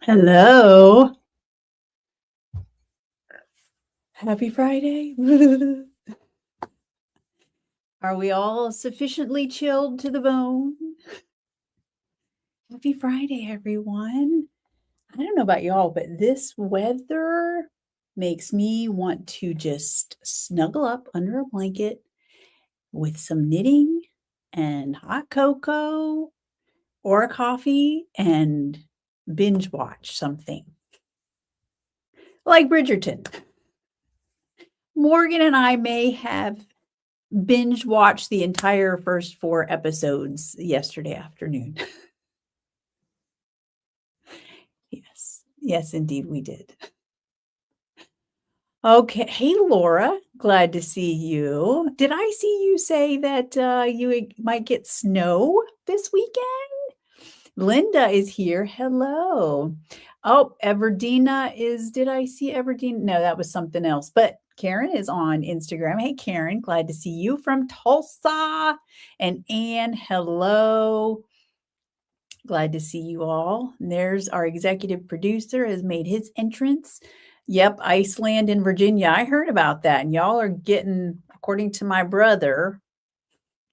Hello. Happy Friday. Are we all sufficiently chilled to the bone? Happy Friday, everyone. I don't know about y'all, but this weather makes me want to just snuggle up under a blanket with some knitting and hot cocoa or a coffee and binge watch something like Bridgerton. Morgan and I may have binge watched the entire first 4 episodes yesterday afternoon. Yes. Yes, indeed, we did. Okay. Hey, Laura, glad to see you. Did I see you say that, might get snow this weekend? Linda is here. Hello. Oh, Everdina is did I see Everdina? No, that was something else. But Karen is on Instagram. Hey, Karen, glad to see you from Tulsa. And Anne, hello. Glad to see you all. And there's our executive producer has made his entrance. Yep, Iceland and Virginia. I heard about that. And y'all are getting, according to my brother,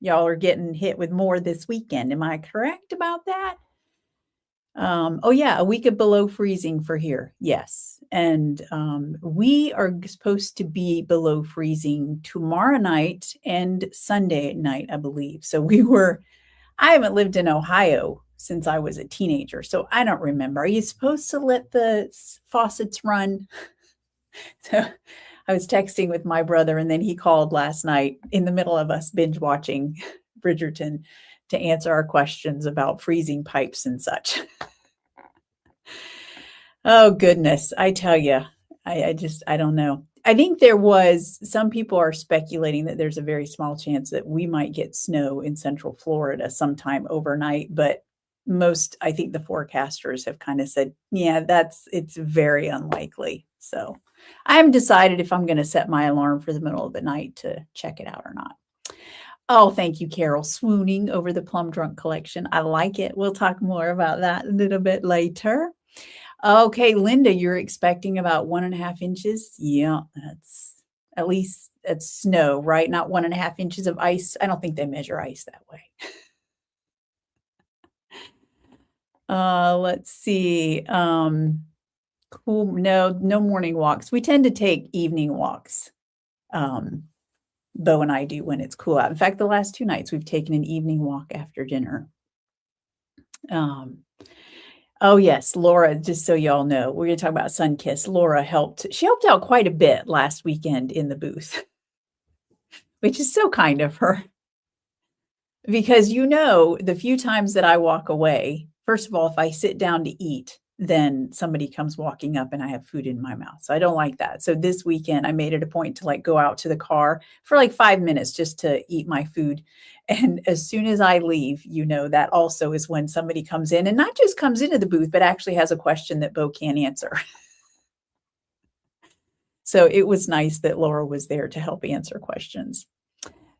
y'all are getting hit with more this weekend. Am I correct about that? Oh yeah, a week of below freezing for here. Yes. And we are supposed to be below freezing tomorrow night and Sunday night, I believe. So I haven't lived in Ohio since I was a teenager, so I don't remember. Are you supposed to let the faucets run? So I was texting with my brother, and then he called last night in the middle of us binge watching Bridgerton to answer our questions about freezing pipes and such. Oh goodness, I tell you, I don't know. I think some people are speculating that there's a very small chance that we might get snow in Central Florida sometime overnight, but I think the forecasters have kind of said, yeah, it's very unlikely. So I haven't decided if I'm going to set my alarm for the middle of the night to check it out or not. Oh, thank you, Carol. Swooning over the Plum Drunk collection. I like it. We'll talk more about that a little bit later. Okay, Linda, you're expecting about 1.5 inches? Yeah, at least that's snow, right? Not 1.5 inches of ice. I don't think they measure ice that way. Let's see. Cool. No morning walks. We tend to take evening walks. Bo and I do when it's cool out. In fact, the last 2 nights we've taken an evening walk after dinner. Um, Oh, yes, Laura, just so y'all know, we're gonna talk about Sunkissed. Laura she helped out quite a bit last weekend in the booth, which is so kind of her. Because the few times that I walk away, first of all, if I sit down to eat, then somebody comes walking up and I have food in my mouth. So I don't like that. So this weekend I made it a point to go out to the car for 5 minutes just to eat my food. And as soon as I leave, that also is when somebody comes in and not just comes into the booth, but actually has a question that Bo can't answer. So it was nice that Laura was there to help answer questions.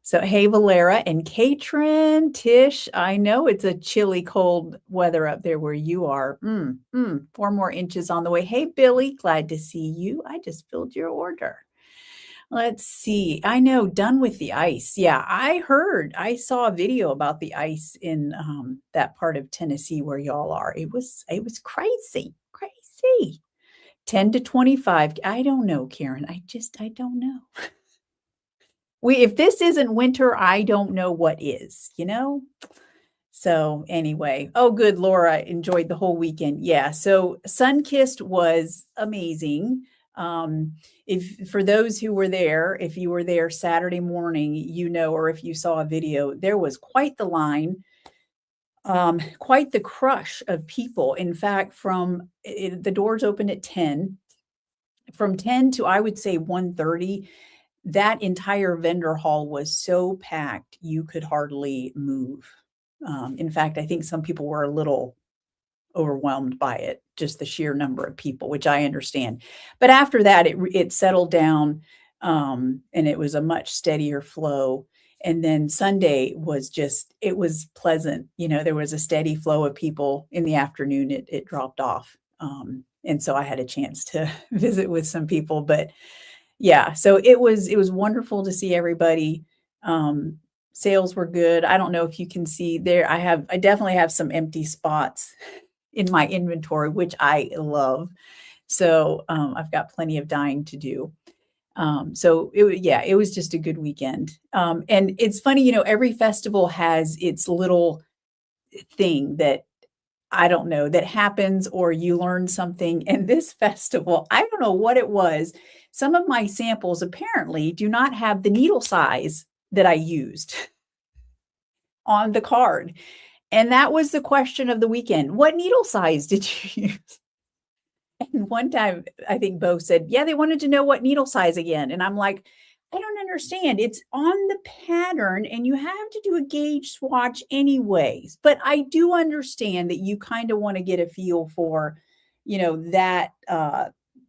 So, hey, Valera and Katrin, Tish, I know it's a chilly, cold weather up there where you are. 4 more inches on the way. Hey, Billy, glad to see you. I just filled your order. Let's see. I know, done with the ice. Yeah, I saw a video about the ice in that part of Tennessee where y'all are. It was crazy, crazy. 10 to 25. I don't know, Karen. I don't know. If this isn't winter, I don't know what is, So anyway, oh, good. Laura enjoyed the whole weekend. Yeah. So Sunkissed was amazing. If for those who were there, if you were there Saturday morning, or if you saw a video, there was quite the line, quite the crush of people. In fact, the doors opened at 10, from 10 to I would say 1:30. That entire vendor hall was so packed, you could hardly move. In fact, I think some people were a little overwhelmed by it, just the sheer number of people, which I understand. But after that, it settled down, and it was a much steadier flow. And then Sunday it was pleasant. There was a steady flow of people. In the afternoon, it dropped off. And so I had a chance to visit with some people, but yeah, so it was wonderful to see everybody. Um, Sales were good. I don't know if you can see there. I definitely have some empty spots in my inventory, which I love. So I've got plenty of dyeing to do. So yeah, it was just a good weekend. And it's funny, every festival has its little thing that I don't know, that happens or you learn something. And this festival, I don't know what it was. Some of my samples apparently do not have the needle size that I used on the card. And that was the question of the weekend. What needle size did you use? And one time, I think Bo said, yeah, they wanted to know what needle size again. And I'm like, I don't understand. It's on the pattern and you have to do a gauge swatch anyways. But I do understand that you kind of want to get a feel for,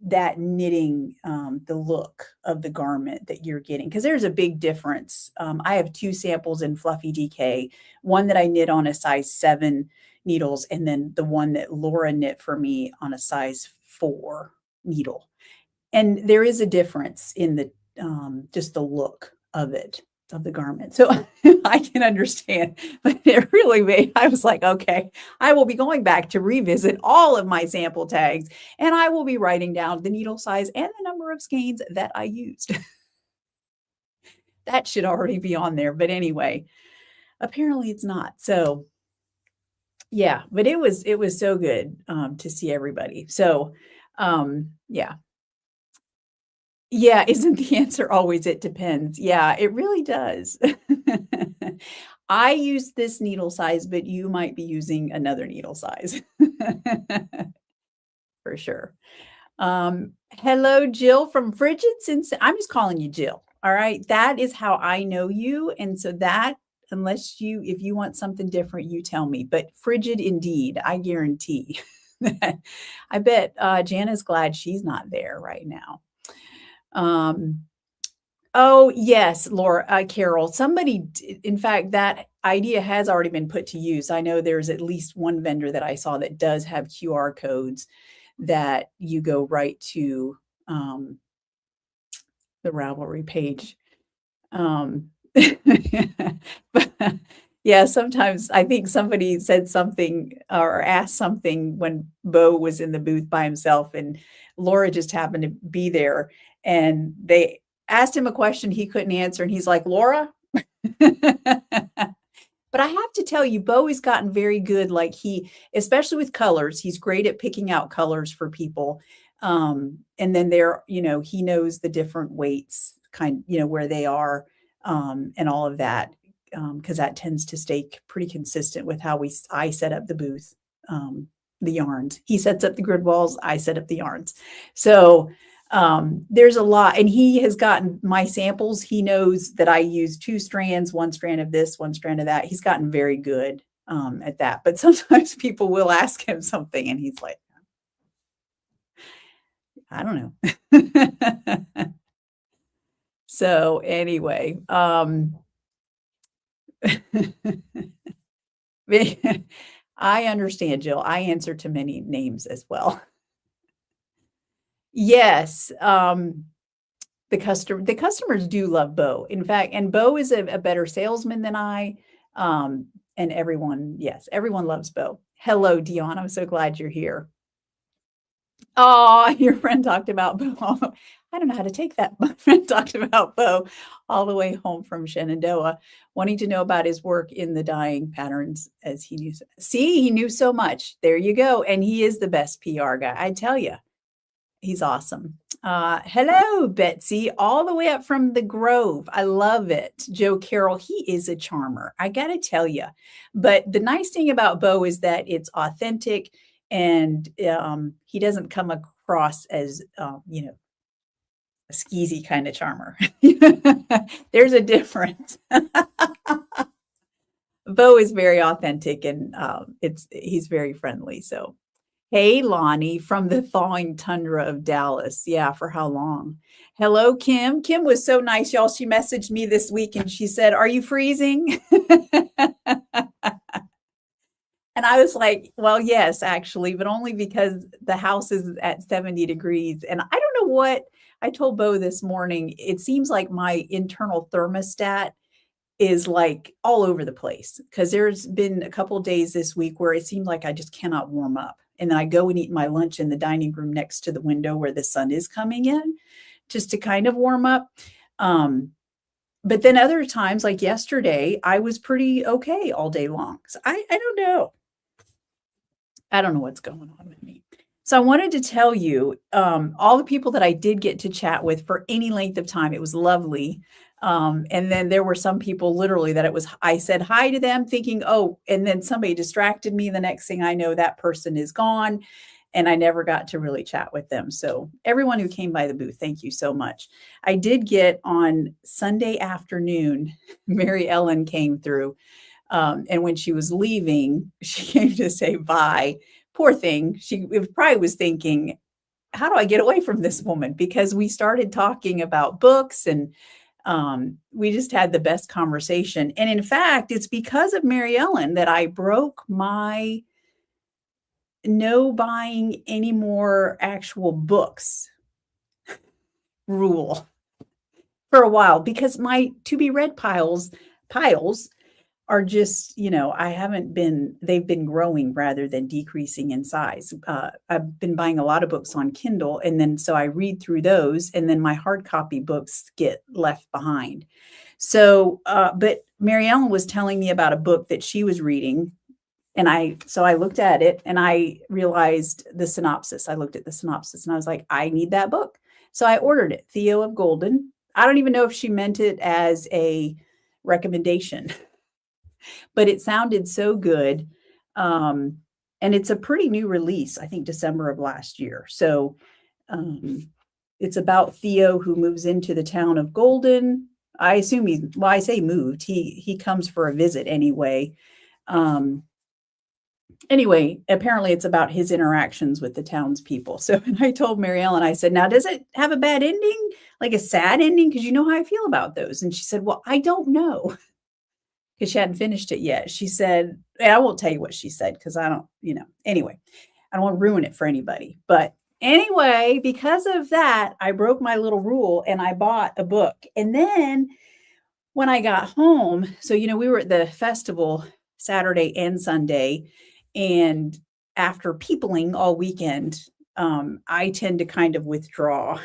that knitting, the look of the garment that you're getting. Because there's a big difference. I have two samples in Fluffy DK, one that I knit on a size 7 needles, and then the one that Laura knit for me on a size 4 needle. And there is a difference in the just the look of it, of the garment. So I can understand, but it really made, I was like, okay, I will be going back to revisit all of my sample tags and I will be writing down the needle size and the number of skeins that I used. That should already be on there. But anyway, apparently it's not. So yeah, but it was so good to see everybody. So yeah. Yeah, isn't the answer always it depends? Yeah, it really does. I use this needle size, but you might be using another needle size. For sure. Hello, Jill from Frigid Since I'm just calling you Jill. All right. That is how I know you. And so that, if you want something different, you tell me. But frigid indeed, I guarantee. I bet Jana's glad she's not there right now. Oh, yes, Laura, Carol, in fact, that idea has already been put to use. I know there's at least one vendor that I saw that does have QR codes that you go right to the Ravelry page. But yeah, sometimes I think somebody said something or asked something when Bo was in the booth by himself, and Laura just happened to be there, and they asked him a question he couldn't answer, and he's like, Laura? But I have to tell you, Bo has gotten very good. Like especially with colors, he's great at picking out colors for people. And then he knows the different weights, where they are, and all of that, because that tends to stay pretty consistent with how I set up the booth, the yarns. He sets up the grid walls, I set up the yarns. So there's a lot, and he has gotten my samples. He knows that I use 2 strands, 1 strand of this, 1 strand of that. He's gotten very good at that. But sometimes people will ask him something and he's like, I don't know. So anyway, I understand, Jill. I answer to many names as well. Yes, the customers do love Bo. In fact, and Bo is a better salesman than I. And everyone loves Bo. Hello, Dion. I'm so glad you're here. Oh, your friend talked about Bo. I don't know how to take that. My friend talked about Bo all the way home from Shenandoah, wanting to know about his work in the dyeing patterns as he knew. See, he knew so much. There you go. And he is the best PR guy. I tell you, he's awesome. Hello, Betsy, all the way up from the Grove. I love it. Joe Carroll, he is a charmer. I got to tell you. But the nice thing about Bo is that it's authentic, and he doesn't come across as, a skeezy kind of charmer. There's a difference. Bo is very authentic, and he's very friendly. So, hey, Lonnie from the thawing tundra of Dallas. Yeah, for how long? Hello, Kim. Kim was so nice, y'all. She messaged me this week and she said, "Are you freezing?" And I was like, well, yes, actually, but only because the house is at 70 degrees. And I don't know what I told Bo this morning. It seems like my internal thermostat is like all over the place because there's been a couple of days this week where it seemed like I just cannot warm up. And then I go and eat my lunch in the dining room next to the window where the sun is coming in just to kind of warm up. Um, but then other times, like yesterday, I was pretty okay all day long. So I don't know. I don't know what's going on with me. So I wanted to tell you all the people that I did get to chat with for any length of time. It was lovely. And then there were some people literally that it was, I said hi to them thinking, oh, and then somebody distracted me. The next thing I know, that person is gone. And I never got to really chat with them. So everyone who came by the booth, thank you so much. I did get on Sunday afternoon, Mary Ellen came through. And when she was leaving, she came to say bye. Poor thing. She probably was thinking, how do I get away from this woman? Because we started talking about books and we just had the best conversation. And in fact, it's because of Mary Ellen that I broke my no buying any more actual books rule for a while because my to be read piles are just, I haven't been, they've been growing rather than decreasing in size. I've been buying a lot of books on Kindle. And then so I read through those and then my hard copy books get left behind. So, but Mary Ellen was telling me about a book that she was reading. So I looked at it and I realized the synopsis. I looked at the synopsis and I was like, I need that book. So I ordered it, Theo of Golden. I don't even know if she meant it as a recommendation but it sounded so good. Um, and it's a pretty new release, I think December of last year. So it's about Theo who moves into the town of Golden. I assume I say moved. He comes for a visit anyway. Um, anyway, apparently it's about his interactions with the townspeople. So I told Mary Ellen, I said, now does it have a bad ending? Like a sad ending? Because you know how I feel about those. And she said, well, I don't know. Because she hadn't finished it yet. She said, and I won't tell you what she said because I don't, anyway, I don't want to ruin it for anybody. But anyway, because of that, I broke my little rule and I bought a book. And then when I got home, so, we were at the festival Saturday and Sunday. And after peopling all weekend, I tend to kind of withdraw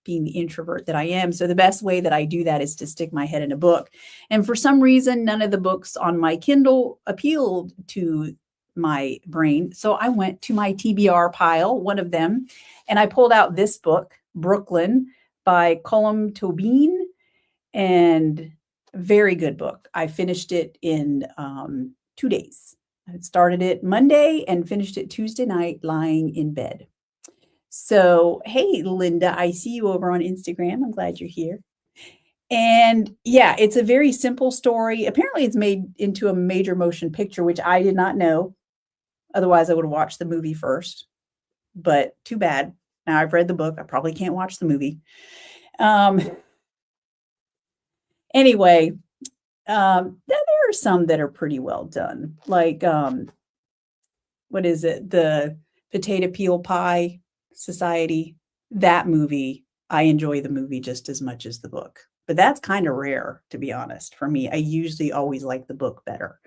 being the introvert that I am. So the best way that I do that is to stick my head in a book. And for some reason, none of the books on my Kindle appealed to my brain. So I went to my TBR pile, one of them, and I pulled out this book, Brooklyn by Colum Tobin, and very good book. I finished it in 2 days. I started it Monday and finished it Tuesday night lying in bed. So, hey, Linda, I see you over on Instagram. I'm glad you're here. And yeah, it's a very simple story. Apparently, it's made into a major motion picture, which I did not know. Otherwise, I would have watched the movie first. But too bad. Now I've read the book. I probably can't watch the movie. Anyway, there are some that are pretty well done. Like, what is it? The Potato Peel Pie Society, that movie, I enjoy the movie just as much as the book. But that's kind of rare, to be honest, for me. I usually always like the book better.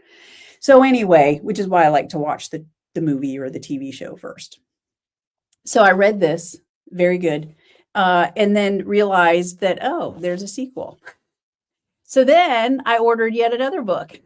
So anyway, which is why I like to watch the movie or the TV show first. So I read this, very good, and then realized that, oh, there's a sequel. So then I ordered yet another book.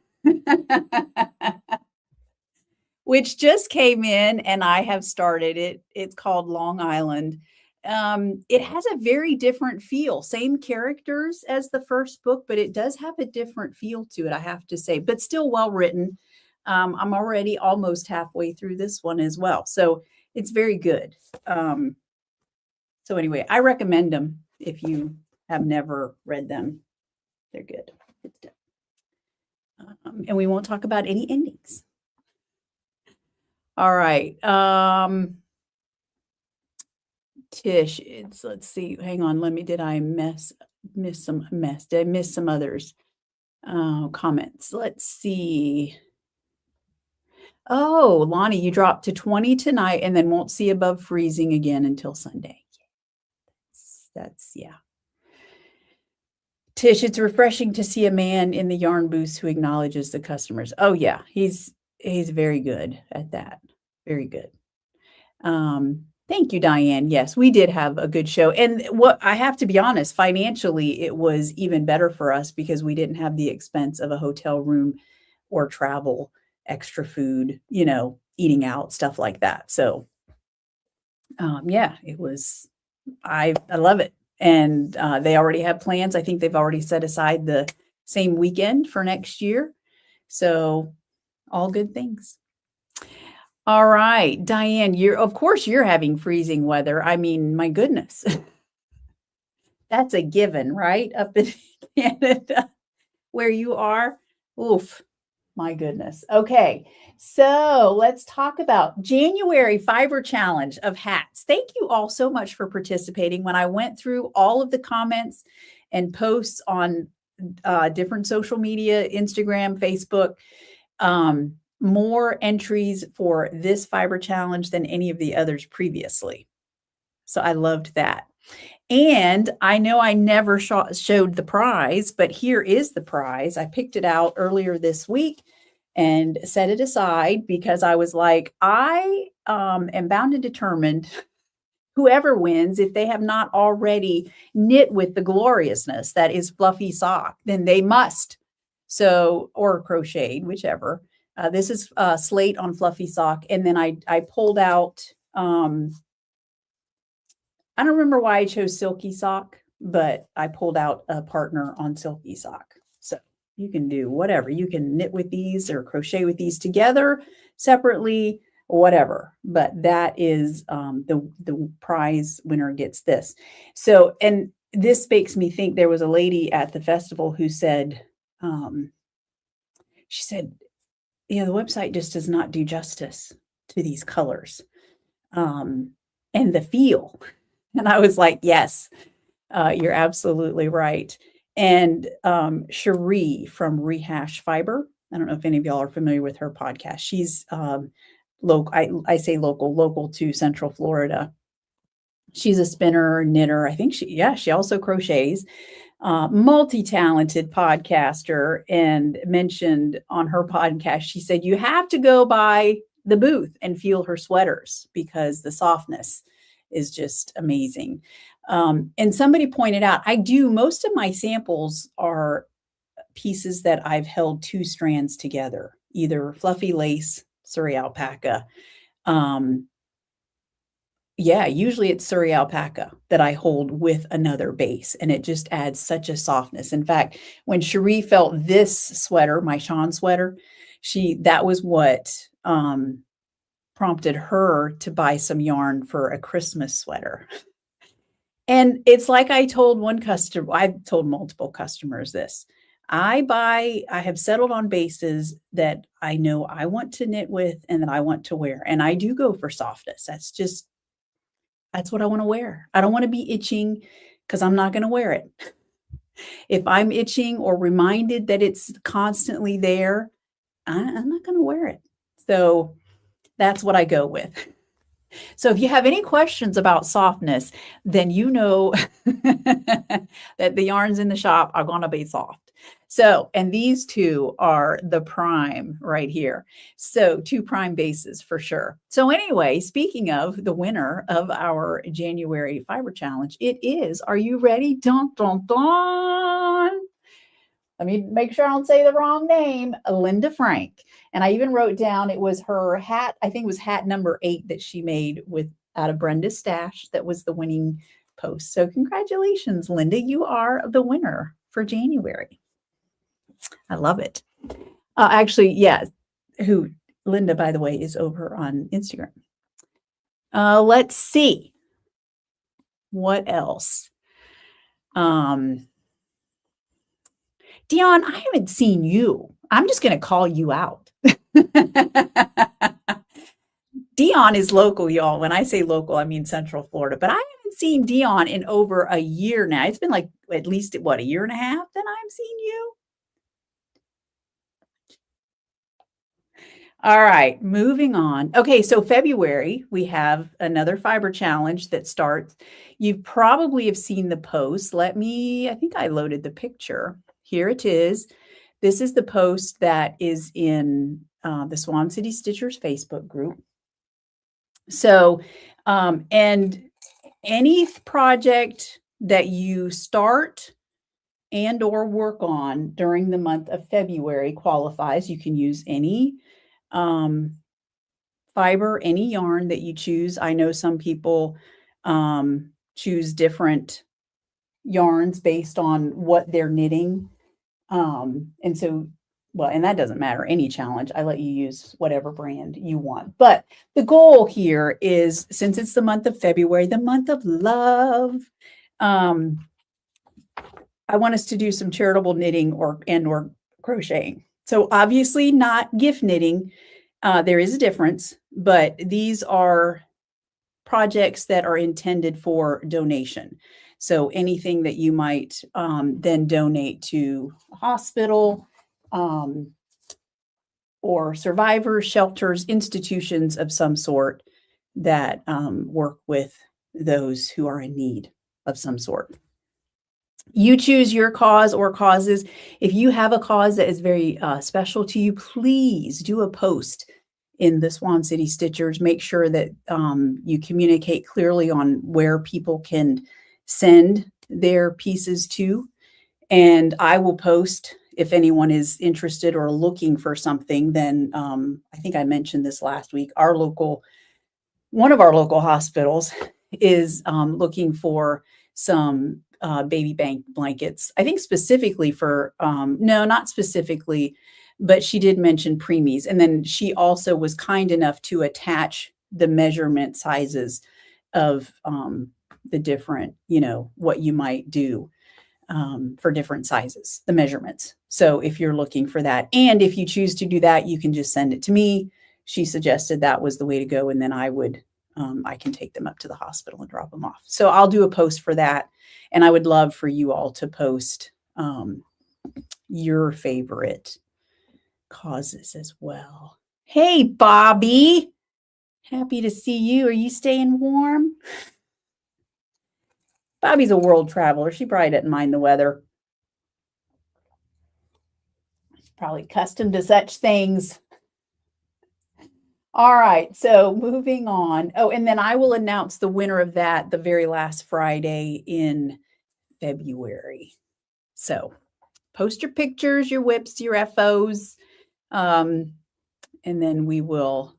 Which just came in and I have started it. It's called Long Island. It has a very different feel, same characters as the first book, but it does have a different feel to it, I have to say, but still well written. I'm already almost halfway through this one as well. So it's very good. So anyway, I recommend them if you have never read them. They're good. It's done. And we won't talk about any endings. All right. Tish, let's see. Hang on. Did I miss some Did I miss some others? Comments. Let's see. Oh, Lonnie, you dropped to 20 tonight and then won't see above freezing again until Sunday. That's yeah. Tish, it's refreshing to see a man in the yarn booth who acknowledges the customers. Oh yeah, he's very good at that. Very good. Thank you, Diane. Yes, we did have a good show. And what I have to be honest, financially, it was even better for us because we didn't have the expense of a hotel room or travel, extra food, eating out, stuff like that. So, yeah, it was, I love it. And they already have plans. I think they've already set aside the same weekend for next year. So, all good things. All right, Diane, of course you're having freezing weather. I mean, my goodness. That's a given, right? Up in Canada where you are. Oof, my goodness. Okay. So, let's talk about January Fiber Challenge of hats. Thank you all so much for participating. When I went through all of the comments and posts on different social media, Instagram, Facebook, more entries for this fiber challenge than any of the others previously. So I loved that. And I know I never showed the prize, but here is the prize. I picked it out earlier this week and set it aside because I was like, I am bound and determined whoever wins, if they have not already knit with the gloriousness that is fluffy sock, then they must. So, or crocheted, whichever. This is slate on fluffy sock. And then I pulled out, I don't remember why I chose silky sock, but I pulled out a partner on silky sock. So you can do whatever. You can knit with these or crochet with these together, separately, whatever. But that is the prize winner gets this. So, and this makes me think there was a lady at the festival who said, she said, yeah, the website just does not do justice to these colors and the feel. And I was like, yes, you're absolutely right. And Cherie from Rehash Fiber, I don't know if any of y'all are familiar with her podcast. She's local. I say local to Central Florida. She's a spinner, knitter. I think she also crochets. Multi-talented podcaster, and mentioned on her podcast, she said, you have to go by the booth and feel her sweaters because the softness is just amazing. And somebody pointed out, most of my samples are pieces that I've held two strands together, either fluffy lace, Surrey alpaca, usually it's Surrey alpaca that I hold with another base, and it just adds such a softness. In fact, when Cherie felt this sweater, my Sean sweater, that was what prompted her to buy some yarn for a Christmas sweater. And it's like I told one customer, I've told multiple customers this. I have settled on bases that I know I want to knit with and that I want to wear. And I do go for softness. That's what I want to wear. I don't want to be itching because I'm not going to wear it. If I'm itching or reminded that it's constantly there, I'm not going to wear it. So that's what I go with. So if you have any questions about softness, then you know that the yarns in the shop are going to be soft. So, and these two are the prime right here. So 2 prime bases for sure. So anyway, speaking of the winner of our January Fiber Challenge, it is, are you ready? Dun, dun, dun. Let me make sure I don't say the wrong name, Linda Frank. And I even wrote down it was her hat, I think it was hat number 8 that she made out of Brenda's stash that was the winning post. So congratulations, Linda. You are the winner for January. I love it. Actually, yeah, Linda, by the way, is over on Instagram. Let's see. What else? Dion, I haven't seen you. I'm just going to call you out. Dion is local, y'all. When I say local, I mean Central Florida. But I haven't seen Dion in over a year now. It's been like at least, a year and a half that I've seen you? All right, moving on. Okay, so February, we have another fiber challenge that starts. You probably have seen the post. I think I loaded the picture. Here it is. This is the post that is in the Swan City Stitchers Facebook group. So, and any project that you start and or work on during the month of February qualifies. You can use any um, fiber, any yarn that you choose. I know some people choose different yarns based on what they're knitting. And so, well, and that doesn't matter, any challenge. I let you use whatever brand you want. But the goal here is, since it's the month of February, the month of love, um, I want us to do some charitable knitting or crocheting. So obviously not gift knitting. There is a difference, but these are projects that are intended for donation. So anything that you might then donate to a hospital or survivors, shelters, institutions of some sort that work with those who are in need of some sort. You choose your cause or causes. If you have a cause that is very special to you, please do a post in the Swan City Stitchers. Make sure that you communicate clearly on where people can send their pieces to. And I will post if anyone is interested or looking for something. Then I think I mentioned this last week. One of our local hospitals is looking for some baby bank blankets. I think specifically for, no, not specifically, but she did mention preemies. And then she also was kind enough to attach the measurement sizes of the different, what you might do for different sizes, the measurements. So if you're looking for that, and if you choose to do that, you can just send it to me. She suggested that was the way to go. And then I can take them up to the hospital and drop them off. So I'll do a post for that. And I would love for you all to post your favorite causes as well. Hey, Bobby. Happy to see you. Are you staying warm? Bobby's a world traveler. She probably doesn't mind the weather. Probably accustomed to such things. All right, so moving on. Oh, and then I will announce the winner of that the very last Friday in February. So post your pictures, your whips, your FOs, and then we will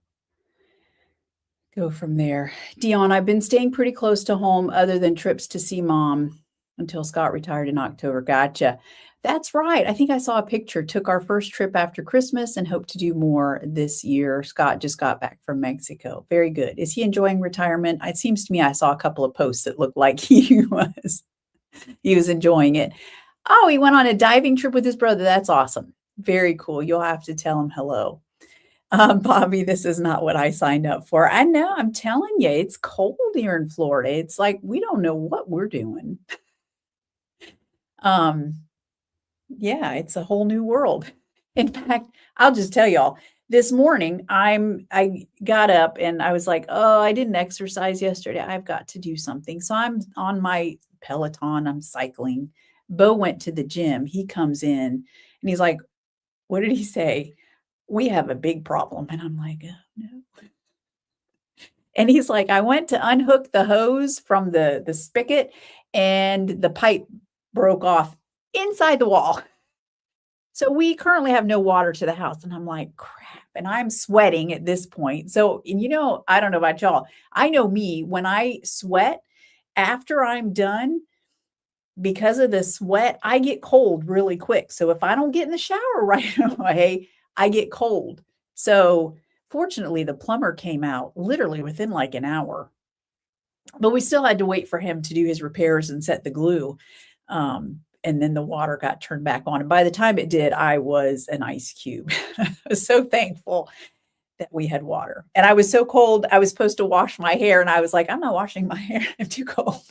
go from there. Dion, I've been staying pretty close to home other than trips to see mom until Scott retired in October. Gotcha. That's right. I think I saw a picture. Took our first trip after Christmas and hope to do more this year. Scott just got back from Mexico. Very good. Is he enjoying retirement? It seems to me I saw a couple of posts that looked like he was enjoying it. Oh, he went on a diving trip with his brother. That's awesome. Very cool. You'll have to tell him hello. Bobby, this is not what I signed up for. I know. I'm telling you, it's cold here in Florida. It's like we don't know what we're doing. Yeah, it's a whole new world. In fact, I'll just tell y'all, this morning I got up and I was like, oh, I didn't exercise yesterday. I've got to do something. So I'm on my Peloton, I'm cycling. Bo went to the gym. He comes in and he's like, what did he say? We have a big problem. And I'm like, oh, no. And he's like, I went to unhook the hose from the spigot and the pipe broke off inside the wall. So we currently have no water to the house. And I'm like, crap. And I'm sweating at this point. So, and I don't know about y'all. I know me, when I sweat, after I'm done, because of the sweat, I get cold really quick. So if I don't get in the shower right away, I get cold. So fortunately, the plumber came out literally within like an hour. But we still had to wait for him to do his repairs and set the glue. And then the water got turned back on. And by the time it did, I was an ice cube. I was so thankful that we had water. And I was so cold, I was supposed to wash my hair. And I was like, I'm not washing my hair. I'm too cold.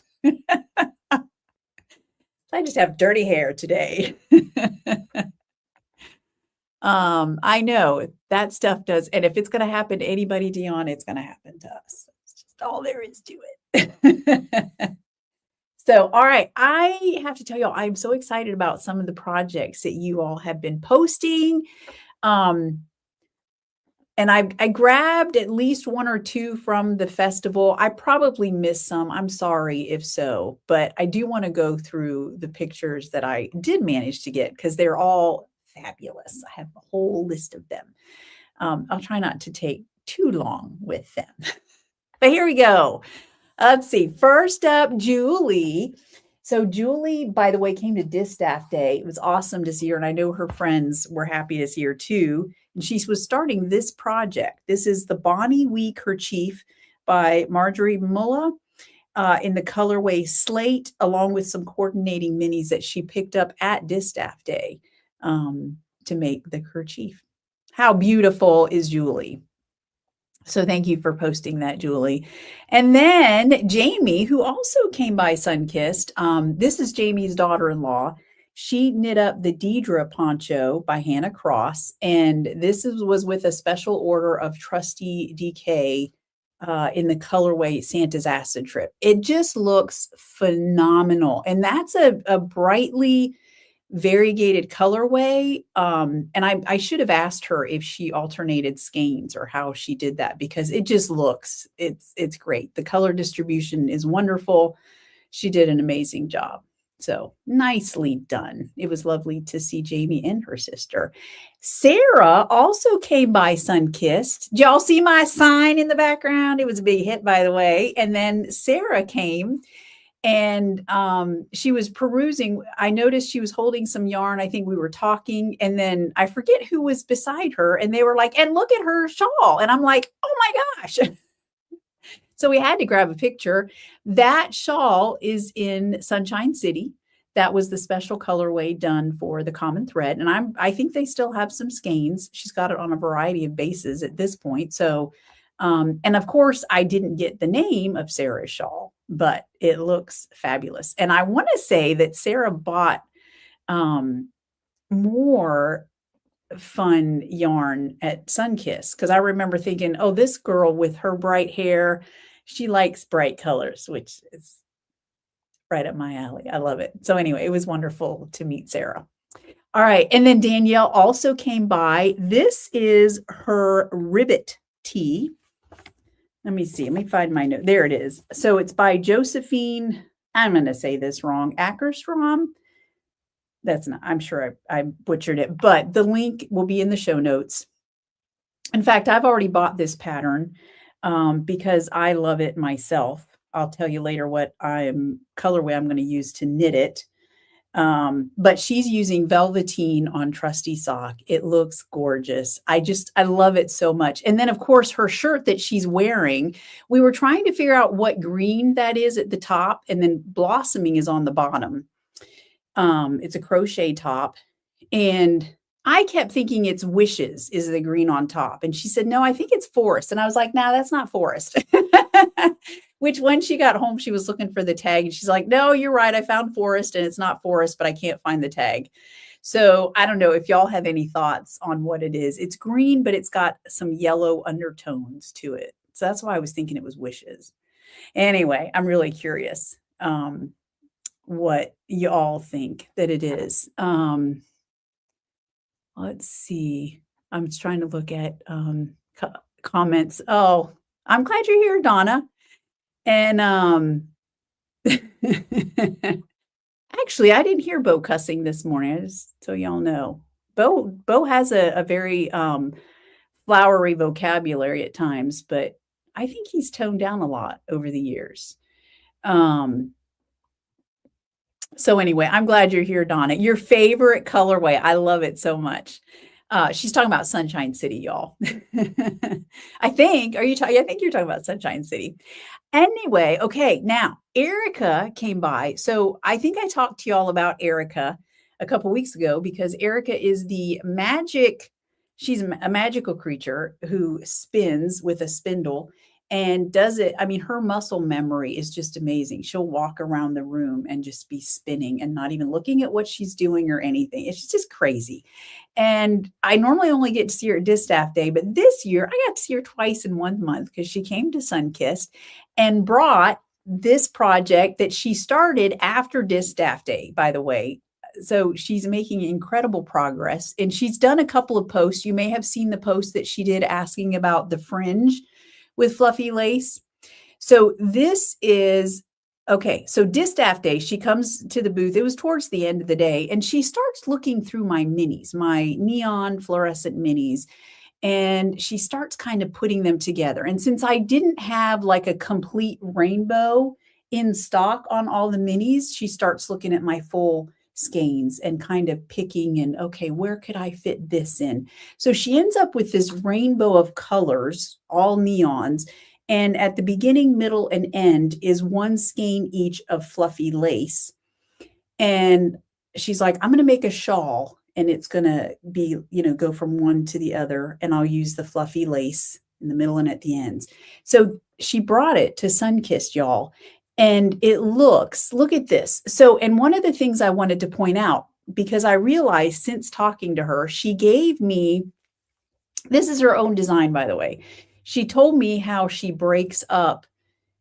I just have dirty hair today. I know that stuff does, and if it's gonna happen to anybody, Dion, it's gonna happen to us. It's just all there is to it. So, all right, I have to tell y'all, I'm so excited about some of the projects that you all have been posting. Um, and I grabbed at least 1 or 2 from the festival. I probably missed some. I'm sorry if so, but I do wanna go through the pictures that I did manage to get because 'cause they're all fabulous. I have a whole list of them. I'll try not to take too long with them. But here we go. Let's see. First up, Julie. So Julie, by the way, came to Distaff Day. It was awesome to see her, and I know her friends were happy to see her too. And she was starting this project. This is the Bonnie Wee Kerchief by Marjorie Mulla in the colorway Slate, along with some coordinating minis that she picked up at Distaff Day to make the kerchief. How beautiful is Julie? So thank you for posting that, Julie. And then Jamie, who also came by Sunkissed. This is Jamie's daughter-in-law. She knit up the Deidre poncho by Hannah Cross, and was with a special order of Trusty DK in the colorway Santa's Acid Trip. It just looks phenomenal, and that's a brightly variegated colorway. And I should have asked her if she alternated skeins or how she did that because it just looks, it's great. The color distribution is wonderful. She did an amazing job. So nicely done. It was lovely to see Jamie and her sister. Sarah also came by Sunkissed. Did y'all see my sign in the background? It was a big hit, by the way. And then Sarah came and she was perusing. I noticed she was holding some yarn. I think we were talking, and then I forget who was beside her, and they were like, and look at her shawl. And I'm like, oh my gosh. So we had to grab a picture. That shawl is in Sunshine City. That was the special colorway done for the common thread. And I think they still have some skeins. She's got it on a variety of bases at this point. So, and of course, I didn't get the name of Sarah's shawl, but it looks fabulous. And I want to say that Sarah bought more fun yarn at Sunkissed because I remember thinking, oh, this girl with her bright hair, she likes bright colors, which is right up my alley. I love it. So anyway, it was wonderful to meet Sarah. All right. And then Danielle also came by. This is her ribbit tee. Let me see. Let me find my note. There it is. So it's by Josephine. I'm going to say this wrong. Ackerstrom. That's not, I'm sure I butchered it, but the link will be in the show notes. In fact, I've already bought this pattern because I love it myself. I'll tell you later what colorway I'm going to use to knit it. But she's using velveteen on Trusty Sock. It looks gorgeous. I love it so much. And then of course her shirt that she's wearing, we were trying to figure out what green that is at the top, and then blossoming is on the bottom. It's a crochet top, and I kept thinking it's Wishes is the green on top. And she said, no, I think it's Forest. And I was like, no, that's not Forest. Which when she got home, she was looking for the tag and she's like, no, you're right. I found Forest and it's not Forest, but I can't find the tag. So I don't know if y'all have any thoughts on what it is. It's green, but it's got some yellow undertones to it. So that's why I was thinking it was Wishes. Anyway, I'm really curious what you all think that it is. Let's see. I'm just trying to look at comments. Oh, I'm glad you're here, Donna. And actually, I didn't hear Bo cussing this morning, just so y'all know. Bo has a very flowery vocabulary at times, but I think he's toned down a lot over the years. So anyway, I'm glad you're here, Donna. Your favorite colorway. I love it so much. She's talking about Sunshine City, y'all. I think you're talking about Sunshine City. Anyway, okay, now Erica came by. So I think I talked to y'all about Erica a couple weeks ago because Erica is she's a magical creature who spins with a spindle. and does it. I mean, her muscle memory is just amazing. She'll walk around the room and just be spinning and not even looking at what she's doing or anything. It's just crazy. And I normally only get to see her at Distaff Day, but this year I got to see her twice in 1 month because she came to Sunkissed and brought this project that she started after Distaff Day, by the way. So she's making incredible progress, and she's done a couple of posts. You may have seen the post that she did asking about the fringe with fluffy lace. So this is okay. So Distaff Day, she comes to the booth. It was towards the end of the day, and she starts looking through my minis, my neon fluorescent minis, and she starts kind of putting them together. And since I didn't have like a complete rainbow in stock on all the minis, she starts looking at my full skeins and kind of picking and, okay, where could I fit this in? So she ends up with this rainbow of colors, all neons. And at the beginning, middle, and end is one skein each of fluffy lace. And she's like, I'm going to make a shawl, and it's going to be, go from one to the other. And I'll use the fluffy lace in the middle and at the ends. So she brought it to Sunkissed, y'all. And look at this. So, and one of the things I wanted to point out, because I realized since talking to her, she gave me, this is her own design, by the way. She told me how she breaks up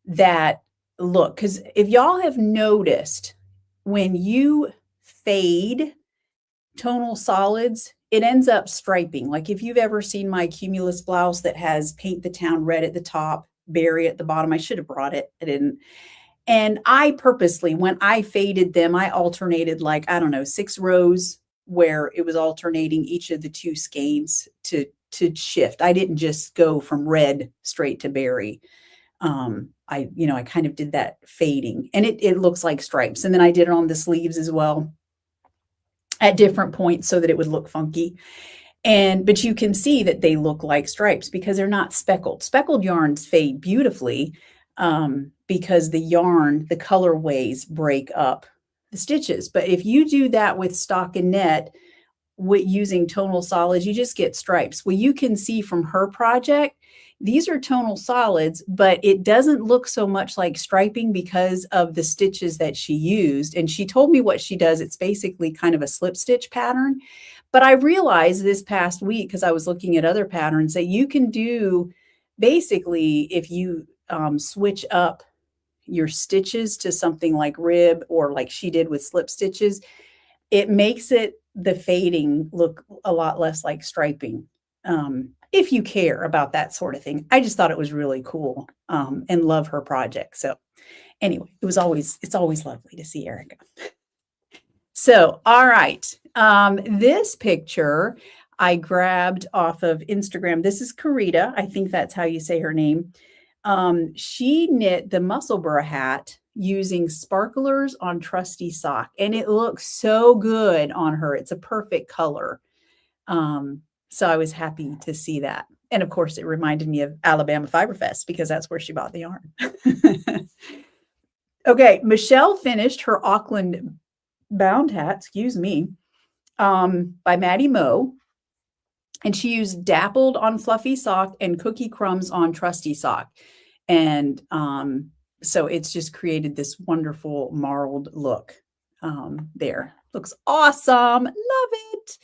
that look. Because if y'all have noticed, when you fade tonal solids, it ends up striping. Like if you've ever seen my Cumulus blouse that has Paint the Town red at the top, berry at the bottom, I should have brought it. I didn't. And I purposely, when I faded them, I alternated like, I don't know, 6 rows where it was alternating each of the 2 skeins to shift. I didn't just go from red straight to berry. I kind of did that fading, and it looks like stripes. And then I did it on the sleeves as well at different points so that it would look funky. But you can see that they look like stripes because they're not speckled. Speckled yarns fade beautifully because the yarn, the colorways break up the stitches. But if you do that with stockinette using tonal solids, you just get stripes. Well, you can see from her project, these are tonal solids, but it doesn't look so much like striping because of the stitches that she used. And she told me what she does. It's basically kind of a slip stitch pattern. But I realized this past week, because I was looking at other patterns, that you can do basically, if you switch up your stitches to something like rib or like she did with slip stitches, it makes the fading look a lot less like striping. If you care about that sort of thing. I just thought it was really cool and love her project. So anyway, it's always lovely to see Erica. So, all right. This picture I grabbed off of Instagram. This is Karita. I think that's how you say her name. She knit the Musselburgh hat using sparklers on trusty sock, and it looks so good on her. It's a perfect color. So I was happy to see that. And of course, it reminded me of Alabama Fiber Fest because that's where she bought the yarn. Okay, Michelle finished her Auckland bound hat, by Maddie Moe. And she used dappled on fluffy sock and cookie crumbs on trusty sock. And so it's just created this wonderful marled look there. Looks awesome. Love it.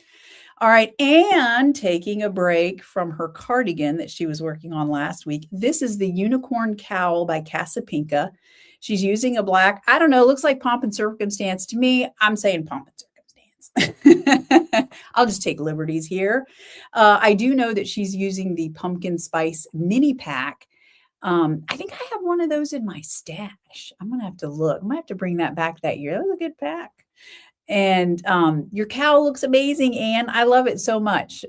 All right. And taking a break from her cardigan that she was working on last week. This is the Unicorn Cowl by Casapinka. She's using a black, I don't know, looks like Pomp and Circumstance to me. I'm saying Pomp and Circumstance. I'll just take liberties here. I do know that she's using the Pumpkin Spice mini pack. I think I have one of those in my stash. I'm going to have to look. I'm going to have to bring that back that year. That was a good pack. And your cowl looks amazing, Anne. I love it so much.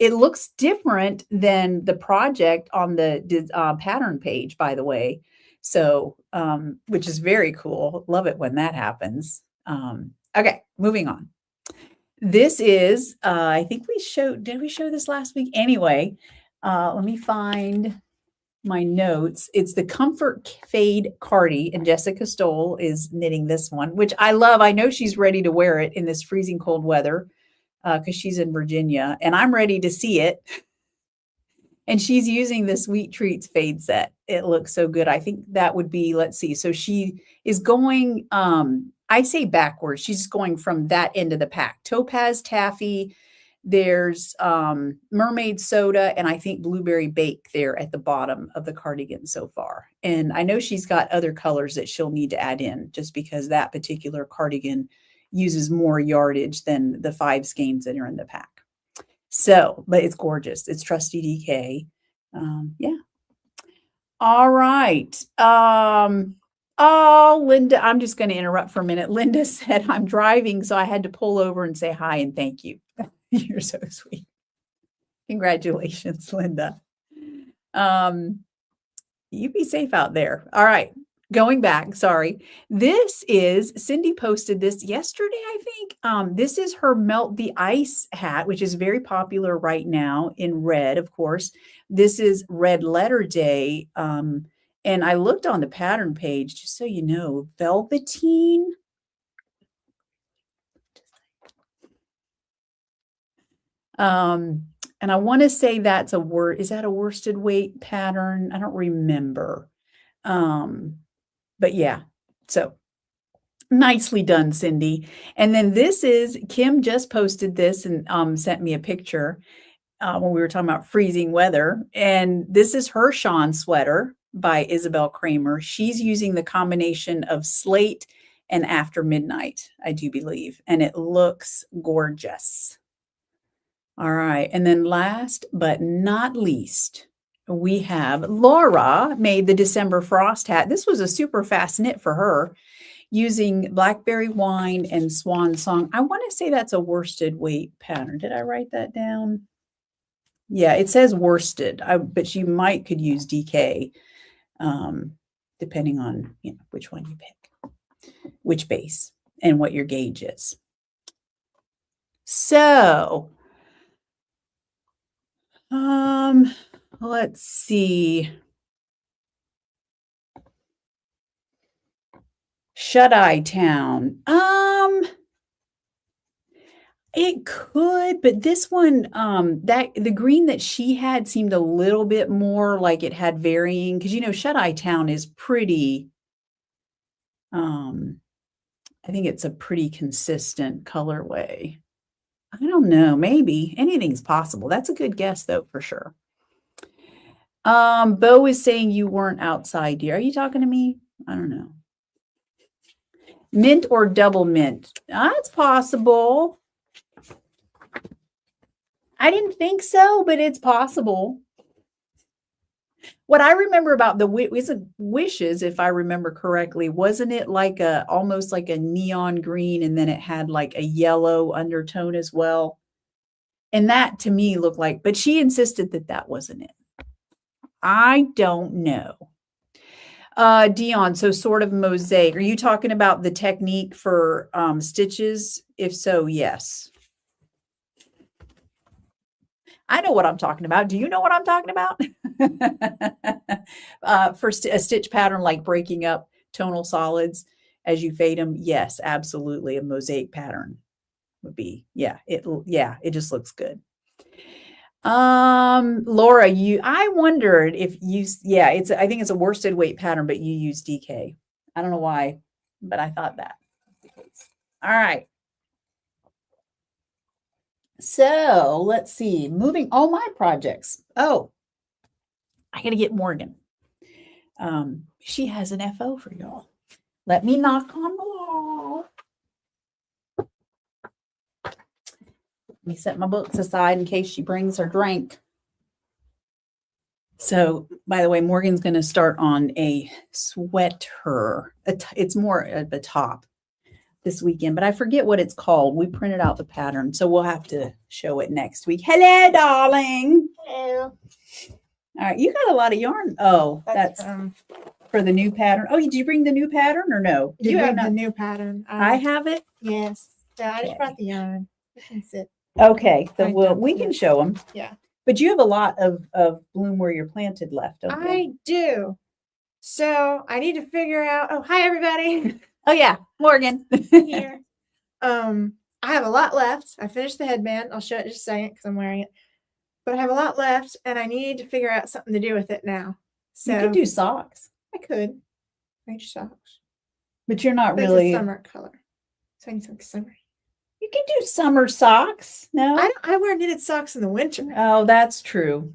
It looks different than the project on the pattern page, by the way. So, which is very cool. Love it when that happens. Okay, moving on. This is, I think did we show this last week? Anyway, let me find my notes. It's the Comfort Fade Cardi, and Jessica Stoll is knitting this one, which I love. I know she's ready to wear it in this freezing cold weather because she's in Virginia, and I'm ready to see it. And she's using the Sweet Treats fade set. it looks so good. I think that would be, let's see. So she is going, I say backwards. She's going from that end of the pack. Topaz taffy, there's mermaid soda, and I think blueberry bake there at the bottom of the cardigan so far. And I know she's got other colors that she'll need to add in just because that particular cardigan uses more yardage than the 5 skeins that are in the pack. So, but it's gorgeous. It's trusty DK. Yeah. All right. Oh, Linda, I'm just going to interrupt for a minute. Linda said, I'm driving, so I had to pull over and say hi and thank you. You're so sweet. Congratulations, Linda. You be safe out there. All right. Going back, sorry. This is, Cindy posted this yesterday, I think. This is her Melt the Ice hat, which is very popular right now in red, of course. This is Red Letter Day. And I looked on the pattern page, just so you know, velveteen. And I want to say that's a word. Is that a worsted weight pattern? I don't remember. But yeah, so nicely done, Cindy. And then this is, Kim just posted this and sent me a picture when we were talking about freezing weather. And this is her Sean sweater by Isabel Kramer. She's using the combination of slate and after midnight, I do believe. And it looks gorgeous. All right. And then last but not least, we have Laura made the December frost hat. This was a super fast knit for her using blackberry wine and swan song. I want to say that's a worsted weight pattern. Did I write that down? Yeah, it says worsted, but you could use DK depending on which one you pick, which base and what your gauge is. So, let's see. Shut-Eye Town. It could, but this one, that the green that she had seemed a little bit more like it had varying, because Shut-Eye Town is pretty, I think it's a pretty consistent colorway. I don't know, maybe anything's possible. That's a good guess though, for sure. Bo is saying you weren't outside, dear. Are you talking to me? I don't know. Mint or double mint? It's possible. I didn't think so, but it's possible. What I remember about the wishes, if I remember correctly, wasn't it like almost like a neon green, and then it had like a yellow undertone as well? And that to me looked like, but she insisted that that wasn't it. I don't know. Dion, so sort of mosaic. Are you talking about the technique for stitches? If so, yes. I know what I'm talking about. Do you know what I'm talking about? For a stitch pattern like breaking up tonal solids as you fade them, yes, absolutely. A mosaic pattern would be, it just looks good. Laura, I wondered if I think it's a worsted weight pattern, but you use DK. I don't know why, but I thought that. All right. So let's see, moving all my projects. Oh, I got to get Morgan. She has an FO for y'all. Let me knock on the wall. Let me set my books aside in case she brings her drink. So, by the way, Morgan's going to start on a sweater. It's more at the top this weekend, but I forget what it's called. We printed out the pattern, so we'll have to show it next week. Hello, darling. Hello. All right, you got a lot of yarn. Oh, that's for the new pattern. Oh, did you bring the new pattern or no? You have the new pattern. I have it? Yes. So I just brought the yarn. You can sit. Okay, so we can show them. Yeah. But you have a lot of bloom where you're planted left. I do. So I need to figure out. Oh, hi, everybody. Oh, yeah. Morgan. Here. I have a lot left. I finished the headband. I'll show it in just a second because I'm wearing it. But I have a lot left, and I need to figure out something to do with it now. So You could do socks, I could. Range socks. but you're not But it's a really. summer color. So I need something summery. You can do summer socks. No? I wear knitted socks in the winter. Oh, that's true.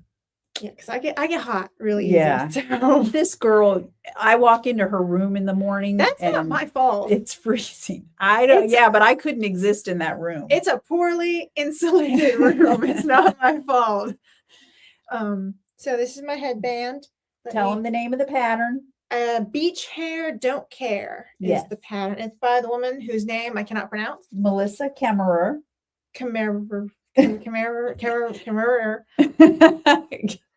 Yeah, because I get hot really Yeah. easy. So This girl, I walk into her room in the morning that's not and my fault. it's freezing. I don't, It's- yeah, but I couldn't exist in that room. It's a poorly insulated room. It's not my fault. So this is my headband. Tell them the name of the pattern. Beach Hair Don't Care is Yes. the pattern. It's by the woman whose name I cannot pronounce. Melissa Kemmerer. Kemmerer.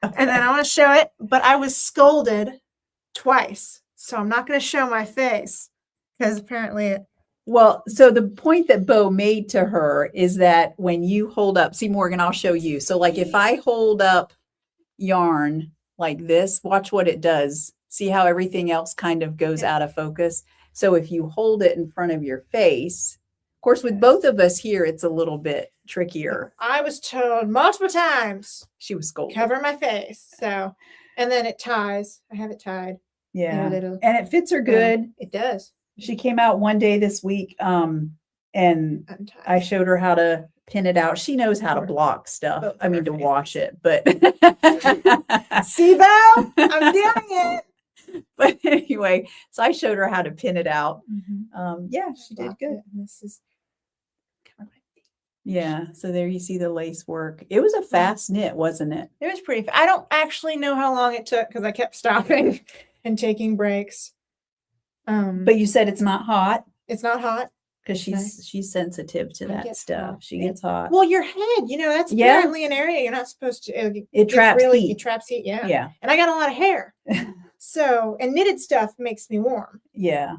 And then I want to show it, but I was scolded twice. So I'm not going to show my face because apparently it. Well, so the point that Bo made to her is that when you hold up, see, Morgan, I'll show you. So like if I hold up yarn like this, watch what it does. See how everything else kind of goes out of focus. So if you hold it in front of your face, of course, with both of us here, it's a little bit trickier. I was told multiple times, She was scolded. cover my face. So, and then it ties. I have it tied. Yeah. little- And it fits her good. It does. She came out one day this week, and Untied. I showed her how to pin it out. She knows how to block stuff. Both I of mean, our to faces. wash it, but See, Bo? I'm doing it. but anyway, so I showed her how to pin it out. Yeah, she did Blocked good. it, and this is Yeah. So there you see the lace work. It was a fast knit, wasn't it? It was pretty. I don't actually know how long it took because I kept stopping and taking breaks. But you said it's not hot It's not hot. because Nice. she's sensitive to I that get stuff. hot. She Yeah. gets hot. Well, your head, that's Yeah. apparently an area you're not supposed to. It gets traps really, heat. It traps heat. Yeah. Yeah. And I got a lot of hair, so and knitted stuff makes me warm. Yeah.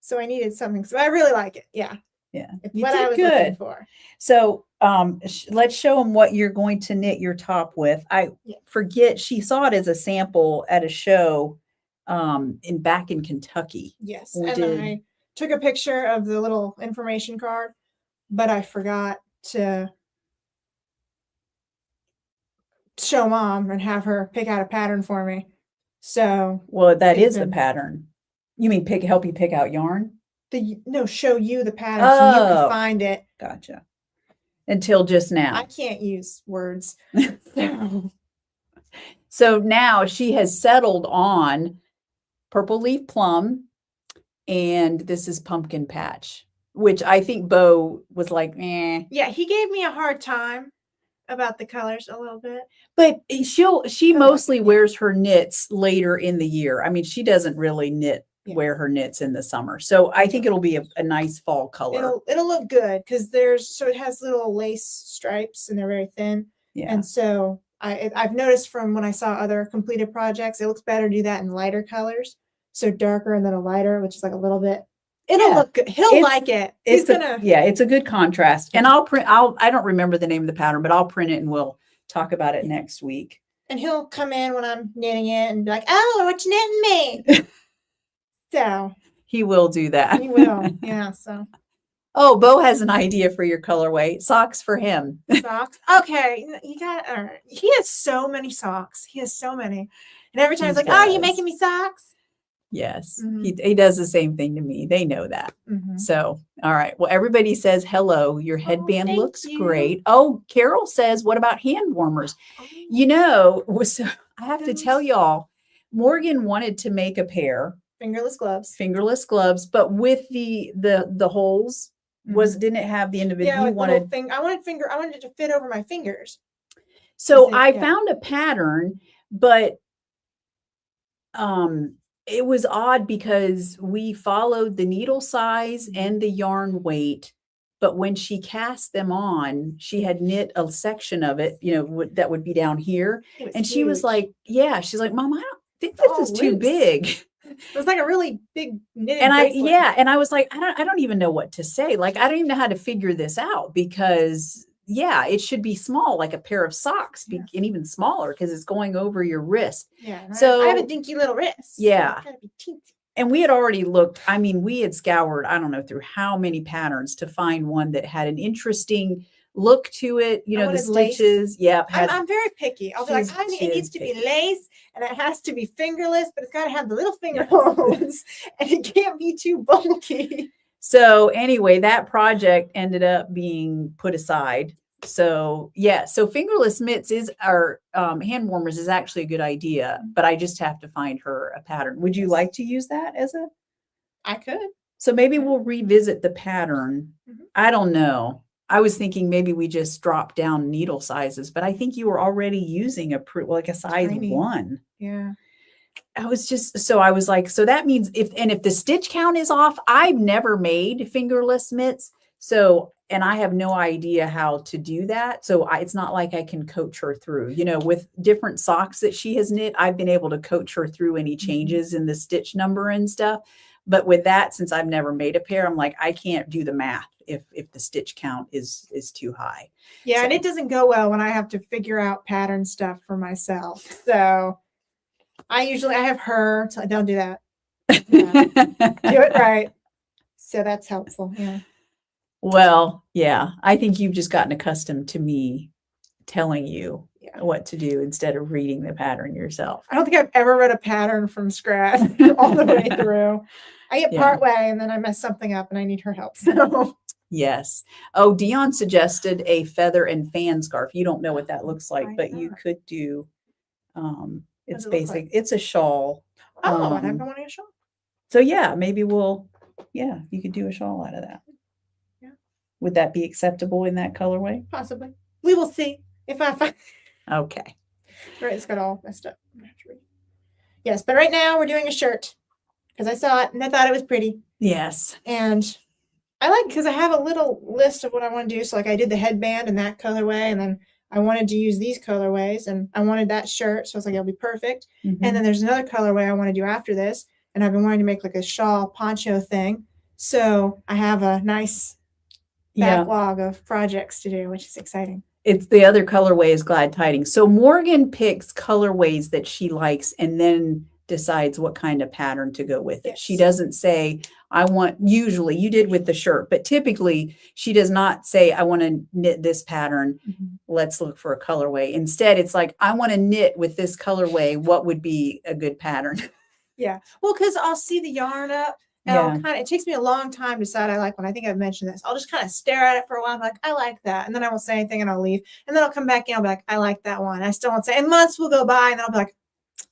So I needed something. So I really like it. Yeah. Yeah. It's You what I did was looking good. for. So let's show them what you're going to knit your top with. I Yeah. forget she saw it as a sample at a show back in Kentucky. Yes. We and did. I took a picture of the little information card, but I forgot to show Mom and have her pick out a pattern for me. So Well, that It's is the been- pattern. You mean help you pick out yarn? show you the pattern so you Oh. can find it. Gotcha. Until just I now. can't use words. So now she has settled on Purple Leaf Plum, and this is Pumpkin Patch, which I think Bo was like, eh. Yeah, he gave me a hard time about the colors a little bit. But she Oh, mostly yeah. wears her knits later in the year. I mean, she doesn't really Yeah. wear her knits in the summer. So I think it'll be a nice fall color. It'll look good because it has little lace stripes and they're very thin. Yeah. And so I've noticed from when I saw other completed projects, it looks better to do that in lighter colors. So darker and then a lighter, which is like a little bit. It'll Yeah. look good. He'll It's- like it. He's It's gonna. it's a good contrast. And I don't remember the name of the pattern, but I'll print it and we'll talk about it next week. And he'll come in when I'm knitting it and be like, "Oh, what you knitting me?" So He will do that. he will. Yeah. So Oh, Bo has an idea for your colorway. Socks for him. socks. Okay, you got. All right. He has so many socks. He has so many. And every time He he's like, "Oh, you does. making me socks?" Yes. Mhm. He does the same thing to me. They know that. Mhm. So, all right. Well, everybody says hello. Your headband thank looks you. great. Oh, Carol says, what about hand warmers? So I have to tell Those- y'all, Morgan wanted to make a pair, Fingerless gloves. fingerless gloves, but with the holes didn't it have the individual Yeah, you with little wanted? I wanted it to fit over my fingers. So it- I yeah. found a pattern, but it was odd because we followed the needle size and the yarn weight, but when she cast them on, she had knit a section of it, that would be down here. It was And she was huge. like, yeah, she's like, Mom, I don't think this all is too loose. big. It was like a really big knitted And bracelet. I was like, I don't even know what to say. Like, I don't even know how to figure this out because it should be small, like a pair of socks, Yeah. and even smaller because it's going over your wrist. Yeah. and I have a So- dinky little wrist. so Yeah. it's gotta be teensy. And we had already looked, we had scoured, I don't know through how many patterns to find one that had an interesting look to it. You I know, the wanted lace. stitches. Yep. I'm very picky. I'll be like, She it is needs to be picky. lace and it has to be fingerless, but it's got to have the little finger holes and it can't be too bulky. So anyway, that project ended up being put aside. So yeah, so fingerless mitts is our hand warmers is actually a good idea, but I just have to find her a pattern. Would you like to use that as a? I could. So maybe we'll revisit the pattern. I don't know. I was thinking maybe we just drop down needle sizes, but I think you were already using like a size Tiny. 1. Yeah. I was like, so that means if the stitch count is off, I've never made fingerless mitts. So, and I have no idea how to do that. So it's not like I can coach her through, you know, with different socks that she has knit, I've been able to coach her through any changes in the stitch number and stuff. But with that, since I've never made a pair, I'm like, I can't do the math if the stitch count is too high. Yeah. So. And it doesn't go well when I have to figure out pattern stuff for myself. So I have her. Don't do that. Do it right. So that's helpful. Yeah. Well, yeah, I think you've just gotten accustomed to me telling you what to do instead of reading the pattern yourself. I don't think I've ever read a pattern from scratch all the way through. I get part way and then I mess something up and I need her help. So yes. Oh, Dion suggested a feather and fan scarf. You don't know what that looks like, but you could do it's basic. It's a shawl. Oh, and I've been wanting a shawl. So yeah, maybe you could do a shawl out of that. Yeah. Would that be acceptable in that colorway? Possibly. We will see if I find. Okay. Right, it's got all messed up. Yes, but right now we're doing a shirt because I saw it and I thought it was pretty. Yes. And I like because I have a little list of what I want to do. So like I did the headband in that colorway, and then I wanted to use these colorways, and I wanted that shirt. So I was like, it'll be perfect. And then there's another colorway I want to do after this, and I've been wanting to make like a shawl poncho thing. So I have a nice backlog of projects to do, which is exciting. It's the other colorway is Glad Tidings. So Morgan picks colorways that she likes and then decides what kind of pattern to go with it. Yes. She doesn't say, usually you did with the shirt, but typically she does not say, I want to knit this pattern. Let's look for a colorway. Instead, it's like, I want to knit with this colorway. What would be a good pattern? Yeah. Well, because I'll see the yarn up. And it takes me a long time to decide I like one. I think I've mentioned this. I'll just kind of stare at it for a while. I'm like, I like that. And then I won't say anything and I'll leave. And then I'll come back in. I'll be like, I like that one. I still won't say. And months will go by and then I'll be like,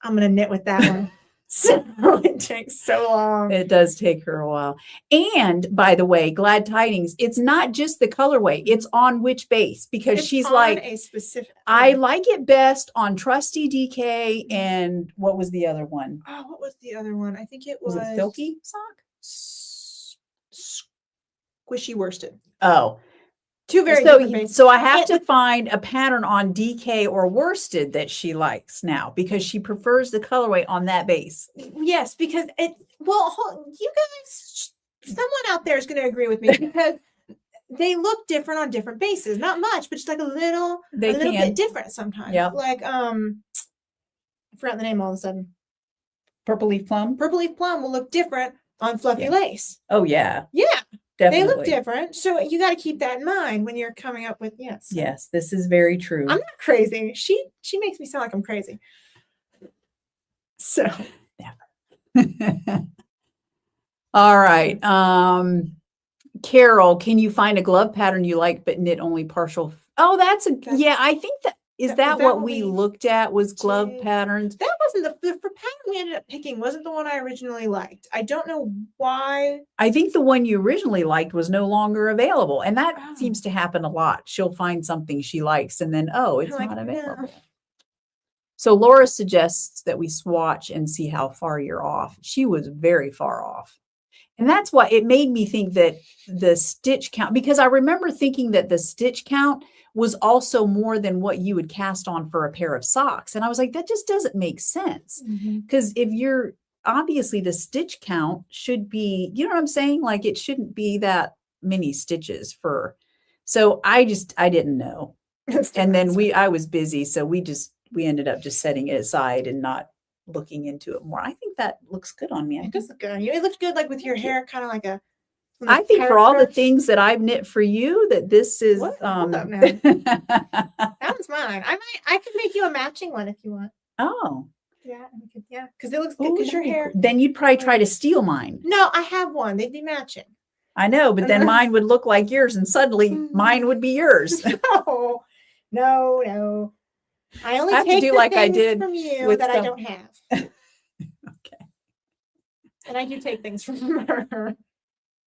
I'm going to knit with that one. So it takes so long. It does take her a while. And by the way, Glad Tidings, it's not just the colorway. It's on which base, because she's like, a specific. I like it best on Trusty DK. And what was the other one? Oh, what was the other one? I think it was it Silky Sock? Squishy Worsted. Oh. Two very different bases. So I have to find a pattern on DK or worsted that she likes now, because she prefers the colorway on that base. Yes, because you guys, someone out there is going to agree with me, because they look different on different bases. Not much, but just like a little bit different sometimes. Yeah. Like I forgot the name all of a sudden. Purple Leaf Plum. Purple Leaf Plum will look different on fluffy lace. Oh yeah. Yeah. Definitely. They look different. So you got to keep that in mind when you're coming up with, Yes, this is very true. I'm not crazy. She makes me sound like I'm crazy. So. All right. Carol, can you find a glove pattern you like but knit only partial? Oh, I think that is that what we looked at was glove patterns. That wasn't the pattern we ended up picking wasn't the one I originally liked. I don't know why. I think the one you originally liked was no longer available. And that seems to happen a lot. She'll find something she likes and then, it's not available. No. So Laura suggests that we swatch and see how far you're off. She was very far off. And that's why it made me think that the stitch count, because I remember thinking that the stitch count was also more than what you would cast on for a pair of socks. And I was like, that just doesn't make sense. Because if you're obviously the stitch count should be, you know what I'm saying? Like it shouldn't be that many stitches so I didn't know. And then I was busy. So we ended up just setting it aside and not looking into it more. I think that looks good on me. It does look good on you. It looks good like with your hair, kind of like a I think for all the things that I've knit for you, that this is Hold up now. That one's mine. I could make you a matching one if you want. Oh. Yeah, because it looks good. Because your hair. Then you'd probably try to steal mine. No, I have one. They'd be matching. I know, but then mine would look like yours, and suddenly mine would be yours. No. I only have take to do the like I things did from you with that I don't have. Okay. And I do take things from her.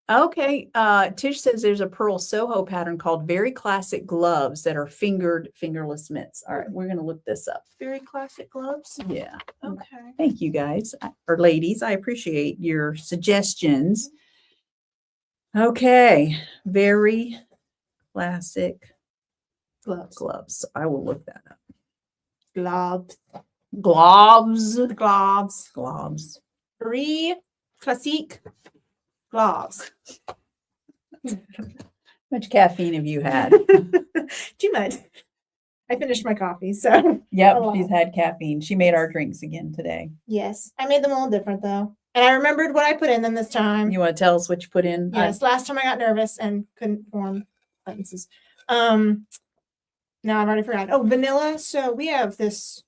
Okay. Tish says there's a Pearl Soho pattern called Very Classic Gloves that are fingerless mitts. All right, we're going to look this up. Very classic gloves? Yeah. Okay. Thank you guys, or ladies. I appreciate your suggestions. Okay. Very classic gloves. I will look that up. Gloves. Very classic gloves. Much caffeine have you had? Too much. I finished my coffee, so. Yep, she's had caffeine. She made our drinks again today. Yes, I made them a little different though. And I remembered what I put in them this time. You want to tell us what you put in? Yes, last time I got nervous and couldn't form sentences. Now I've already forgotten. Oh, vanilla. So we have this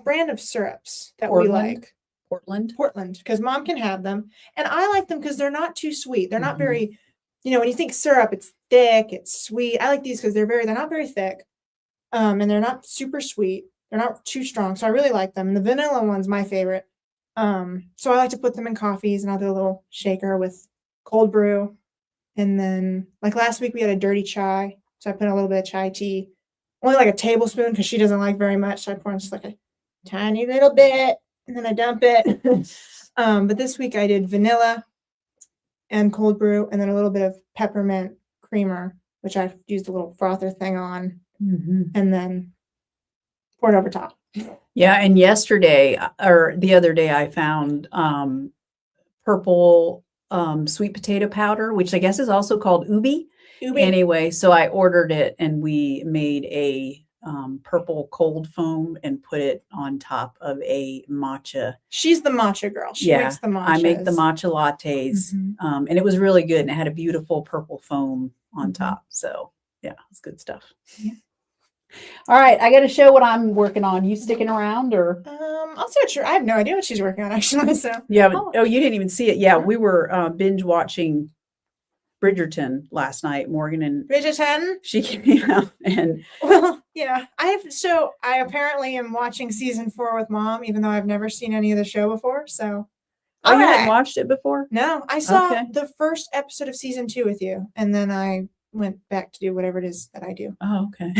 brand of syrups that we like. Portland, because Mom can have them. And I like them because they're not too sweet. They're not very, when you think syrup, it's thick, it's sweet. I like these because they're not very thick. And they're not super sweet. They're not too strong. So I really like them. And the vanilla one's my favorite. So I like to put them in coffees, and I'll do a little shaker with cold brew. And then like last week we had a dirty chai. So I put a little bit of chai tea, only like a tablespoon because she doesn't like very much. So I pour in just like a tiny little bit, and then I dump it. But this week I did vanilla and cold brew, and then a little bit of peppermint creamer, which I used a little frother thing on, and then poured over top. Yeah, and yesterday or the other day I found purple sweet potato powder, which I guess is also called ubi. Anyway, so I ordered it, and we made a purple cold foam and put it on top of a matcha. She's the matcha girl. She makes the matchas. I make the matcha lattes, and it was really good, and it had a beautiful purple foam on top. So yeah, it's good stuff. Yeah. All right, I got to show what I'm working on. You sticking around, or? I'll see I have no idea what she's working on actually. So yeah, but, you didn't even see it. Yeah, we were binge watching Bridgerton last night. Morgan and Bridgerton. She came out, and yeah, I apparently am watching season 4 with Mom, even though I've never seen any of the show before. So you hadn't watched it before? No, I saw the first episode of season 2 with you, and then I went back to do whatever it is that I do. Oh, okay.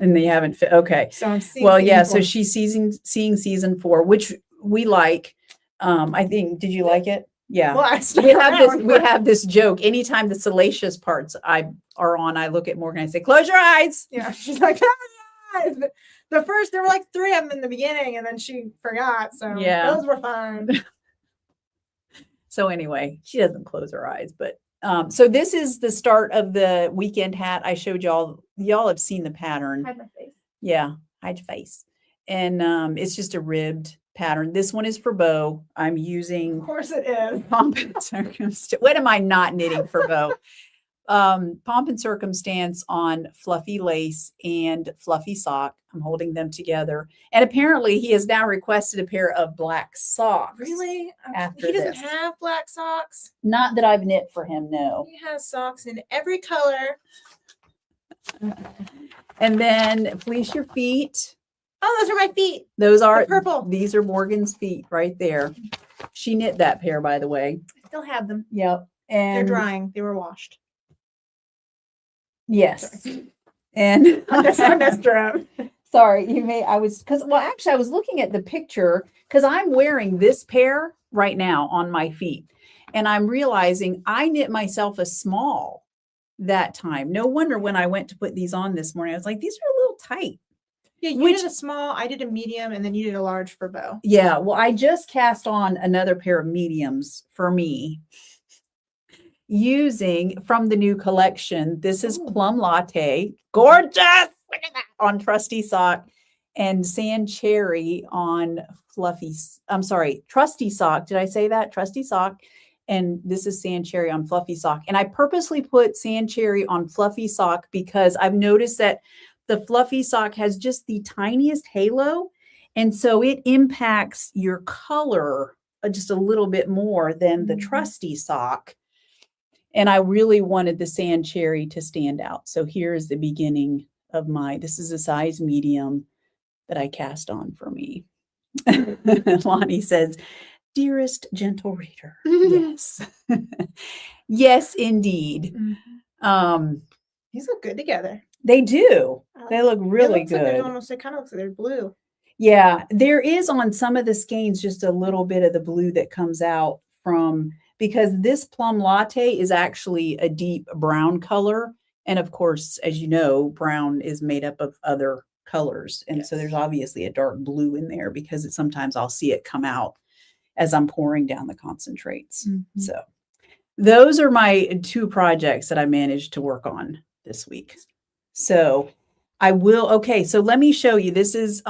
And they haven't fit. Okay. So I'm seeing. Well, yeah. So she's seeing season 4, which we like. I think. Did you like it? Yeah. Well, we have this joke. Anytime the salacious parts are on, I look at Morgan and I say, "Close your eyes." Yeah. She's like, "Close your eyes." But there were like 3 of them in the beginning, and then she forgot. So yeah, those were fun. So anyway, she doesn't close her eyes, but. So this is the start of the weekend hat. I showed y'all. Y'all have seen the pattern. Hide my face. Yeah, hide your face. And it's just a ribbed pattern. This one is for Bo. I'm using. Of course it is. Pomp and Circumstance. What am I not knitting for Bo? Pomp and Circumstance on fluffy lace and fluffy sock. I'm holding them together. And apparently he has now requested a pair of black socks. Really? After he doesn't have black socks? Not that I've knit for him, no. He has socks in every color. And then fleece your feet. Oh, those are my feet. Those are purple. These are Morgan's feet right there. She knit that pair, by the way. I still have them. Yep. And they're drying. They were washed. Yes. And I messed her up. Sorry, I was looking at the picture because I'm wearing this pair right now on my feet. And I'm realizing I knit myself a small that time. No wonder when I went to put these on this morning, I was like, these are a little tight. Yeah, you did a small, I did a medium, and then you did a large for Bo. Yeah, well, I just cast on another pair of mediums for me. Using from the new collection. This is Plum Latte. Gorgeous! Look at that. On Trusty Sock. And Sand Cherry on Trusty Sock. Did I say that? Trusty Sock. and this is Sand Cherry on Fluffy Sock. And I purposely put Sand Cherry on Fluffy Sock because I've noticed that the Fluffy Sock has just the tiniest halo. And so it impacts your color just a little bit more than the Trusty Sock. And I really wanted the Sand Cherry to stand out. So here's the beginning of this is a size medium that I cast on for me. Lonnie says, dearest gentle reader. Yes. Yes, indeed. These look good together. They do. They look really good. It kind of looks like they're blue. Yeah, there is on some of the skeins just a little bit of the blue that comes out from, because this Plum Latte is actually a deep brown color. And of course, as you know, brown is made up of other colors. And so there's obviously a dark blue in there because sometimes I'll see it come out as I'm pouring down the concentrates. So those are my 2 projects that I managed to work on this week. So I will, okay, so let me show you. This is,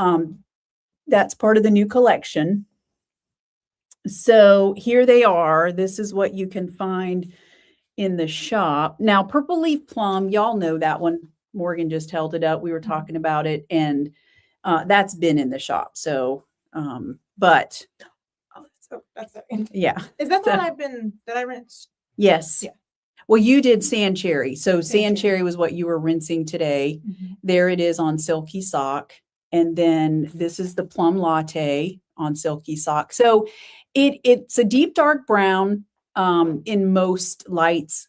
that's part of the new collection. So here they are. This is what you can find in the shop. Now, Purple Leaf Plum, y'all know that one. Morgan just held it up. We were talking about it, and that's been in the shop. So, but that's yeah. Is that the one that I rinsed? Yes. Yeah. Well, you did Sand Cherry. So Sand Cherry Cherry was what you were rinsing today. There it is on Silky Sock. And then this is the Plum Latte on Silky Sock. So it's a deep dark brown in most lights.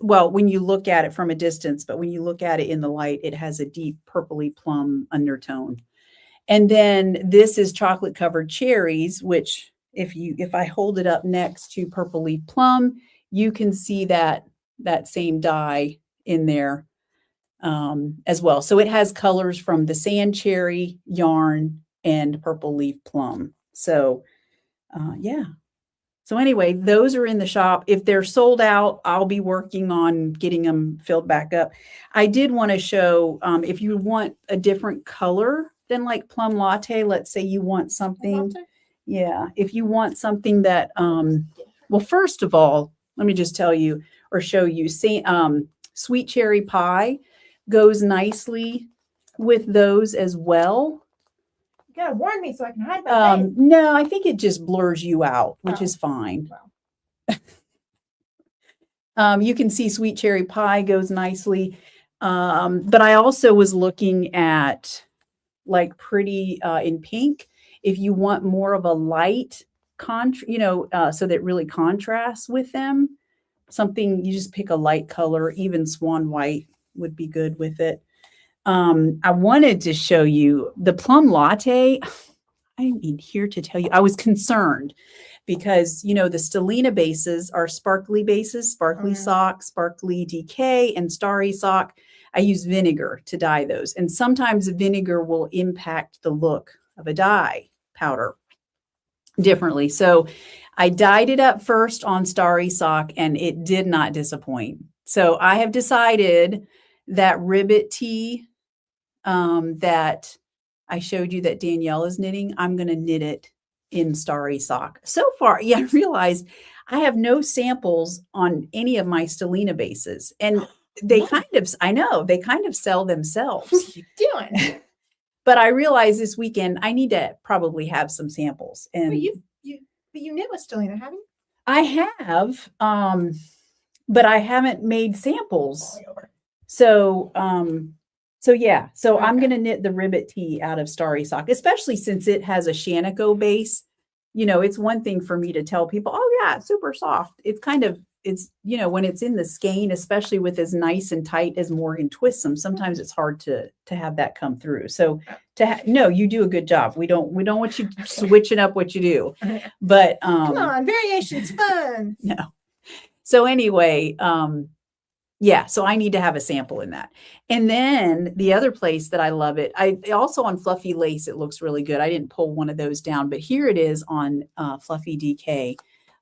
Well, when you look at it from a distance, but when you look at it in the light, it has a deep purpley plum undertone. And then this is chocolate covered cherries, which if I hold it up next to Purple Leaf Plum, you can see that same dye in there as well. So it has colors from the Sand Cherry yarn and Purple Leaf Plum. So yeah. So anyway, those are in the shop. If they're sold out, I'll be working on getting them filled back up. I did want to show, if you want a different color than like Plum Latte, let's say you want something. Yeah. If you want something that, well, first of all, let me just tell you or show you, Sweet Cherry Pie goes nicely with those as well. You gotta warn me so I can hide my face. No, I think it just blurs you out, which is fine. Wow. You can see Sweet Cherry Pie goes nicely. But I also was looking at like Pretty in Pink. If you want more of a light so that really contrasts with them, something you just pick a light color, even Swan White would be good with it. I wanted to show you the Plum Latte. I'm here to tell you, I was concerned because, the Stellina bases are sparkly bases, sparkly sock, sparkly DK, and starry sock. I use vinegar to dye those. And sometimes vinegar will impact the look of a dye powder differently. So I dyed it up first on starry sock and it did not disappoint. So I have decided that ribbit tee that I showed you that Danielle is knitting, I'm going to knit it in starry sock. So far, I realized I have no samples on any of my Stellina bases. And they kind of sell themselves. What are you doing? But I realized this weekend I need to probably have some samples. And but you knit with Stellina, haven't you? I have, but I haven't made samples. So yeah, so okay. I'm going to knit the ribbit tee out of starry sock, especially since it has a Shanico base. It's one thing for me to tell people, oh yeah, it's super soft. It's when it's in the skein, especially with as nice and tight as Morgan twists them, sometimes it's hard to have that come through. So no, you do a good job. We don't want you switching up what you do, but come on, variation's fun. No. So anyway, yeah, so I need to have a sample in that. And then the other place that I love it, I also on Fluffy Lace, it looks really good. I didn't pull one of those down, but here it is on Fluffy DK.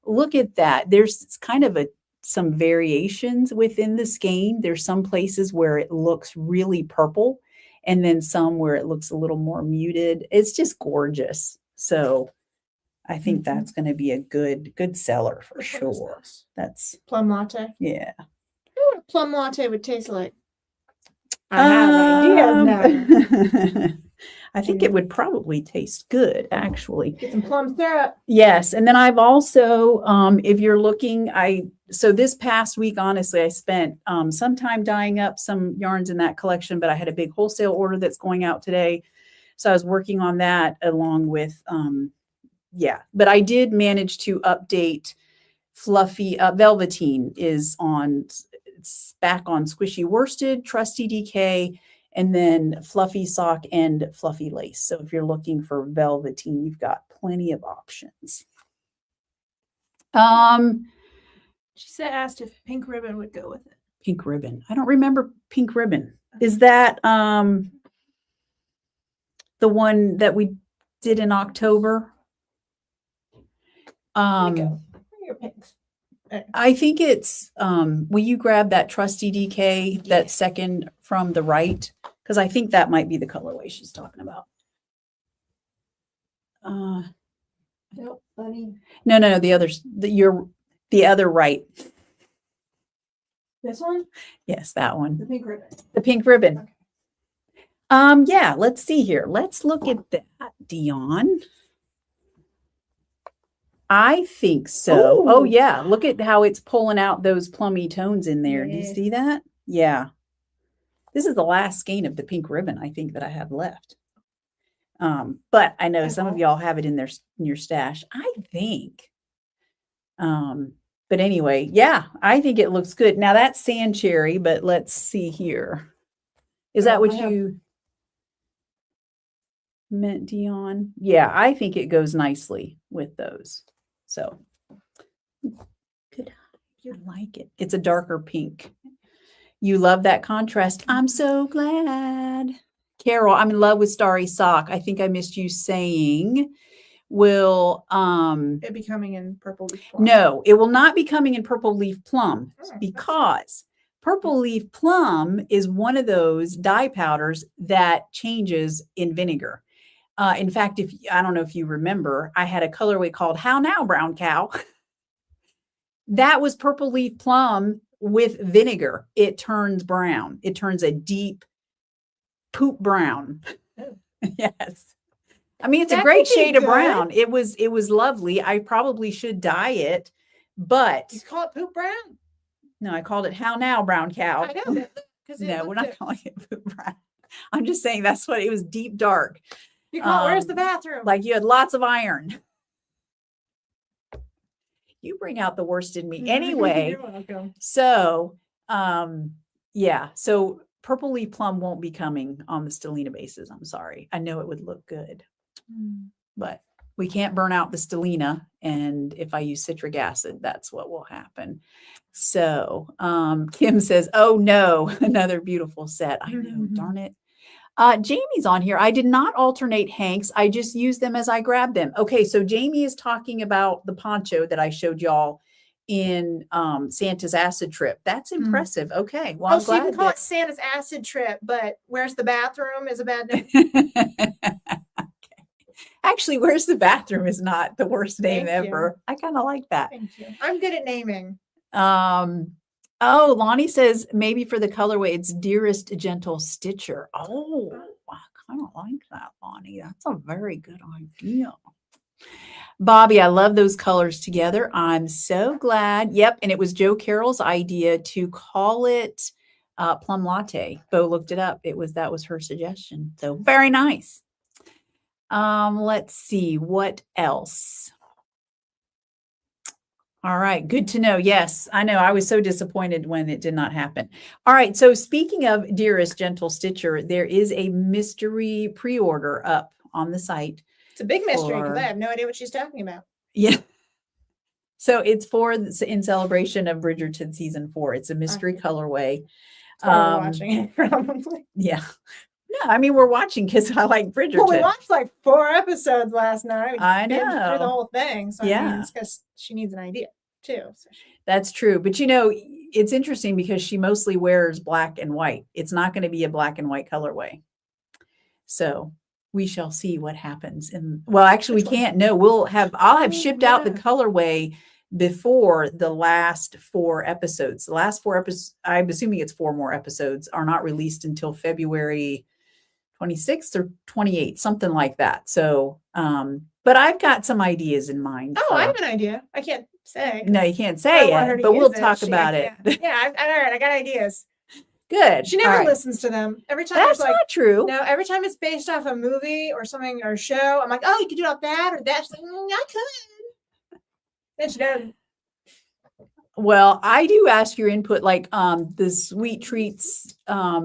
Look at that. There's kind of some variations within the skein. There's some places where it looks really purple and then some where it looks a little more muted. It's just gorgeous. So I think that's going to be a good seller for sure. That's plum latte. Yeah. I wonder what a plum latte would taste like. I have ideas now. I think it would probably taste good, actually. Get some plum syrup. Yes. And then I've also, if you're looking, so this past week, honestly, I spent some time dyeing up some yarns in that collection, but I had a big wholesale order that's going out today. So I was working on that along with, but I did manage to update Fluffy. Velveteen is on, it's back on Squishy Worsted, Trusty DK, and then Fluffy Sock and Fluffy Lace. So if you're looking for Velveteen, you've got plenty of options. She asked if Pink Ribbon would go with it. Pink Ribbon. I don't remember Pink Ribbon. Is that the one that we did in October? Your pinks. I think it's, will you grab that Trusty DK, that second from the right? Because I think that might be the colorway she's talking about. Nope, funny. No, the others, the other right. This one? Yes, that one. The pink ribbon. The pink ribbon. Okay. Yeah, let's see here. Let's look at that, Dion. I think so. Ooh. Oh, yeah. Look at how it's pulling out those plummy tones in there. Yes. Do you see that? Yeah. This is the last skein of the pink ribbon, I think, that I have left. But I know some of y'all have it in your stash, I think. But anyway, yeah, I think it looks good. Now that's sand cherry, but let's see here. Is that what you meant, Dion? Yeah, I think it goes nicely with those. So good. I like it. It's a darker pink. You love that contrast. I'm so glad. Carol, I'm in love with Starry Sock. I think I missed you saying, will it be coming in Purple Leaf Plum? No, it will not be coming in Purple Leaf Plum because Purple Leaf Plum is one of those dye powders that changes in vinegar. In fact, I don't know if you remember, I had a colorway called How Now, Brown Cow. That was Purple Leaf Plum with vinegar. It turns brown. It turns a deep poop brown. Oh. Yes. I mean, it's a great shade of brown. It was lovely. I probably should dye it, but you call it poop brown? No, I called it How Now, Brown Cow. I know. No, we're not calling it poop brown. I'm just saying that's what it was, deep dark. You call it, where's the bathroom? Like you had lots of iron. You bring out the worst in me. Anyway, You're welcome. So, yeah. So Purple Leaf Plum won't be coming on the Stellina bases. I'm sorry. I know it would look good, but we can't burn out the Stellina. And if I use citric acid, that's what will happen. So, Kim says, oh no, another beautiful set. I know, darn it. Jamie's on here. I did not alternate hanks. I just used them as I grabbed them. Okay, so Jamie is talking about the poncho that I showed y'all in Santa's acid trip. That's impressive. Okay, well, I'm glad you can call it Santa's acid trip, but where's the bathroom is a bad name. Okay. Actually, where's the bathroom is not the worst name ever. I kind of like that. Thank you. I'm good at naming. Oh, Lonnie says maybe for the colorway, it's Dearest Gentle Stitcher. Oh, I kind of like that, Lonnie. That's a very good idea. Bobby, I love those colors together. I'm so glad. Yep. And it was Joe Carroll's idea to call it Plum Latte. Bo looked it up. That was her suggestion. So very nice. Let's see what else. All right. Good to know. Yes, I know. I was so disappointed when it did not happen. All right. So speaking of Dearest Gentle Stitcher, there is a mystery pre-order up on the site. It's a big mystery because I have no idea what she's talking about. Yeah. So it's in celebration of Bridgerton season 4. It's a mystery colorway. We're watching it probably. Yeah. No, I mean, we're watching because I like Bridgerton. Well, we watched like 4 episodes last night. I know. Through the whole thing. So yeah. I mean, it's because she needs an idea too. So that's true. But you know, it's interesting because she mostly wears black and white. It's not going to be a black and white colorway. So we shall see what happens. Well, actually, Which we one? can't. No, I'll have Oh, shipped out the yeah. colorway before the last 4 episodes. The last 4 episodes, I'm assuming it's 4 more episodes, are not released until February 26th or 28th, something like that. So, but I've got some ideas in mind. Oh, I have an idea. I can't say. No, you can't I say want her it, to but use we'll it. talk I about it. can't. Yeah, all right. I got ideas. Good. She All never right. listens to them. Every time That's there's like, not true. no, every time it's based off a movie or something or a show, I'm like, oh, you could do it off that or that. She's like, I could. Then she doesn't. Well, I do ask your input, like the Sweet Treats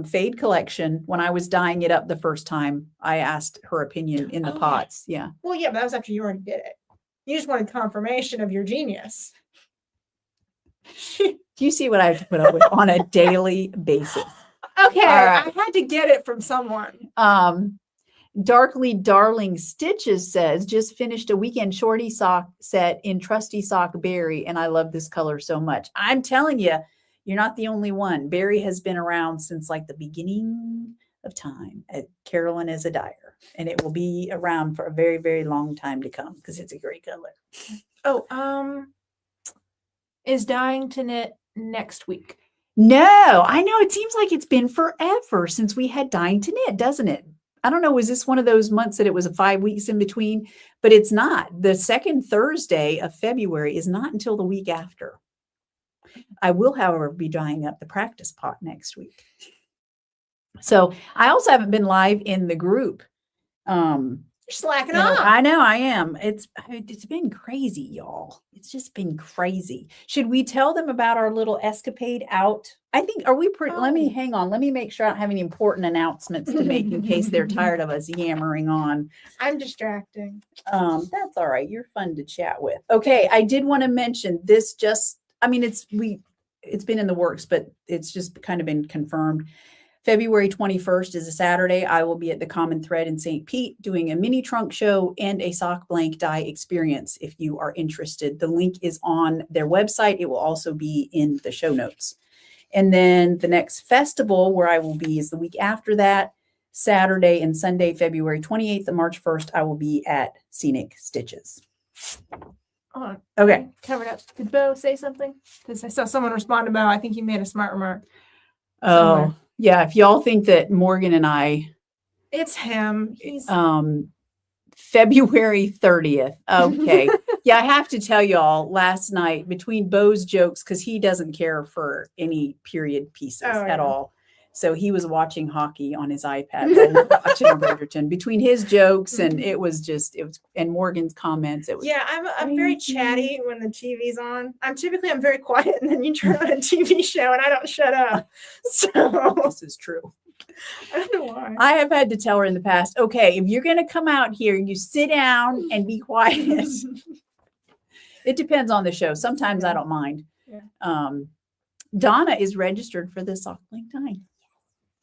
fade collection. When I was dyeing it up the first time, I asked her opinion in the Oh, pots. Yeah. Well, yeah, but that was after you already did it. You just wanted confirmation of your genius. Do you see what I have to put up with on a daily basis? Okay, right. I had to get it from someone. Darkly Darling Stitches says, just finished a weekend shorty sock set in Trusty Sock Berry, and I love this color so much. I'm telling you, you're not the only one. Berry has been around since like the beginning of time at Carolyn as a dyer, and it will be around for a very, very long time to come because it's a great color. Oh, is Dying to Knit next week? No, I know. It seems like it's been forever since we had Dying to Knit, doesn't it? I don't know. Was this one of those months that it was 5 weeks in between? But it's not. The second Thursday of February is not until the week after. I will, however, be dyeing up the practice pot next week. So I also haven't been live in the group. You're slacking off. I know I am. It's been crazy, y'all. It's just been crazy. Should we tell them about our little escapade out? I think, are we pretty, let me hang on. Let me make sure I don't have any important announcements to make in case they're tired of us yammering on. I'm distracting. That's all right. You're fun to chat with. Okay. I did want to mention this it's been in the works, but it's just kind of been confirmed. February 21st is a Saturday. I will be at the Common Thread in St. Pete doing a mini trunk show and a sock blank dye experience if you are interested. The link is on their website. It will also be in the show notes. And then the next festival where I will be is the week after that, Saturday and Sunday, February 28th and March 1st, I will be at Scenic Stitches. Okay. Covered up. Did Bo say something? Because I saw someone respond to Bo. I think he made a smart remark. Oh, yeah. If y'all think that Morgan and I. It's him. He's February 30th. Okay. Yeah, I have to tell y'all last night between Bo's jokes, because he doesn't care for any period pieces at all. So he was watching hockey on his iPad while we were watching Bridgerton. Between his jokes and and Morgan's comments. I'm very chatty when the TV's on. I'm very quiet, and then you turn on a TV show and I don't shut up. So this is true. I don't know why. I have had to tell her in the past, okay, if you're going to come out here, you sit down and be quiet. It depends on the show. Sometimes I don't mind. Yeah. Donna is registered for the sock blank dyeing.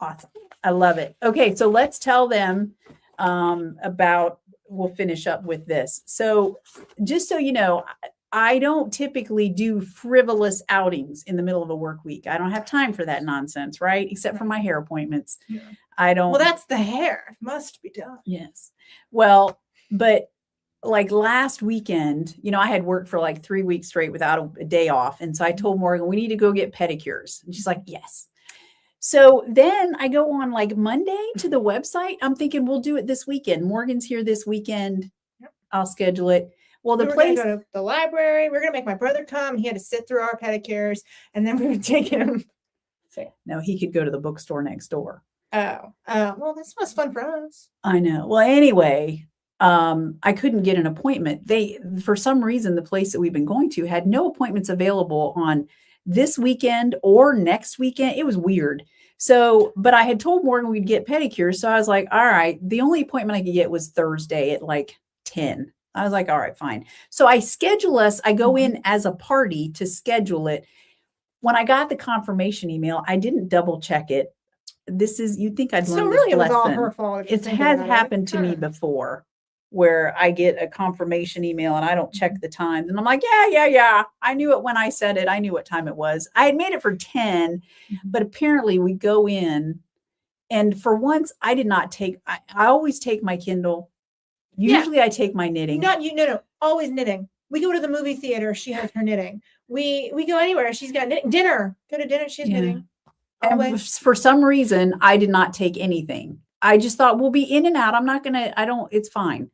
Awesome. I love it. Okay, so let's tell them we'll finish up with this. So just so you know, I don't typically do frivolous outings in the middle of a work week. I don't have time for that nonsense, right? Except for my hair appointments. Yeah. I don't. Well, that's the hair. It must be done. Yes. Well, but like last weekend, I had worked for like 3 weeks straight without a day off. And so I told Morgan, we need to go get pedicures. And she's like, yes. So then I go on like Monday to the website. I'm thinking we'll do it this weekend. Morgan's here this weekend. Yep. I'll schedule it. Well, we were going to go to the library. We're going to make my brother come. He had to sit through our pedicures, and then we were taking him. No, he could go to the bookstore next door. Well, this was fun for us. I know. Well, anyway, I couldn't get an appointment. For some reason, the place that we've been going to had no appointments available on this weekend or next weekend. It was weird. So, but I had told Morgan we'd get pedicures. So I was like, all right, the only appointment I could get was Thursday at like 10. I was like, all right, fine. So I schedule us. I go in as a party to schedule it. When I got the confirmation email, I didn't double check it. You'd think I'd learned this lesson. So really it was all her fault. It has happened to me before where I get a confirmation email and I don't check the time. And I'm like, yeah. I knew it when I said it. I knew what time it was. I had made it for 10, but apparently we go in And for once, I did not take, I always take my Kindle. Usually I take my knitting. No, always knitting. We go to the movie theater, she has her knitting. We go anywhere, she's got knitting. Dinner, go to dinner, she's knitting. And for some reason, I did not take anything. I just thought we'll be in and out. I'm not going to, it's fine.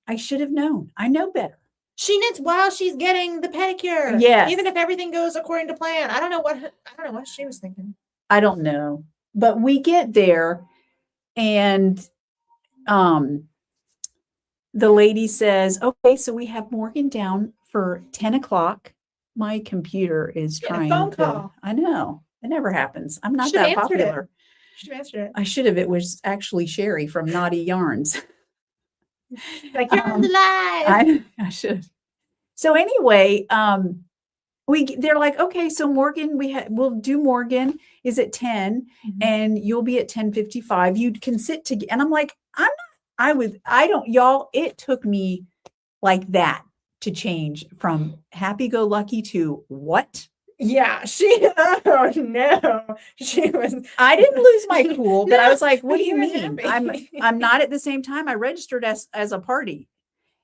I should have known. I know better. She knits while she's getting the pedicure. Yes. Even if everything goes according to plan. I don't know what she was thinking. I don't know. But we get there and the lady says, okay, so we have Morgan down for 10 o'clock. My computer is trying phone to, call. I know. It never happens. I'm not Should've that popular. Should have answered it. I should have. It was actually Sherry from Naughty Yarns. Like, you're on the live. I should. So anyway, they're like, okay, so Morgan, we'll do Morgan is at 10 and you'll be at 10:55. You can sit together. And I'm like, y'all, it took me like that to change from happy-go-lucky to what? Yeah, oh no. She was. I didn't lose my cool, but I was like, what do you were mean? happy. I'm not at the same time. I registered as a party.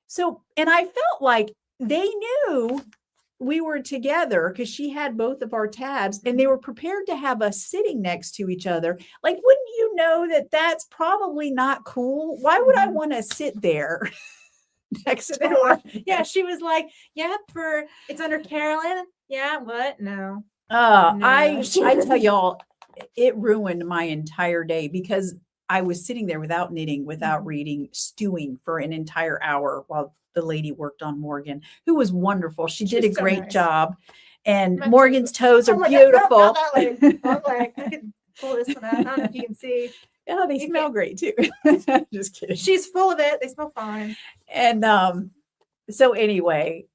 So, and I felt like they knew we were together because she had both of our tabs and they were prepared to have us sitting next to each other. Like, wouldn't you know that that's probably not cool? Why would I want to sit there next to her? Yeah, she was like, yeah, it's under Carolyn. Yeah, what? No. No. I tell y'all, it ruined my entire day because I was sitting there without knitting, without reading, stewing for an entire hour while the lady worked on Morgan, who was wonderful. She did a great job. And Morgan's toes are beautiful. God, I can pull this one out. I don't know if you can see. Oh, they smell great too. Just kidding. She's full of it. They smell fine. And so anyway,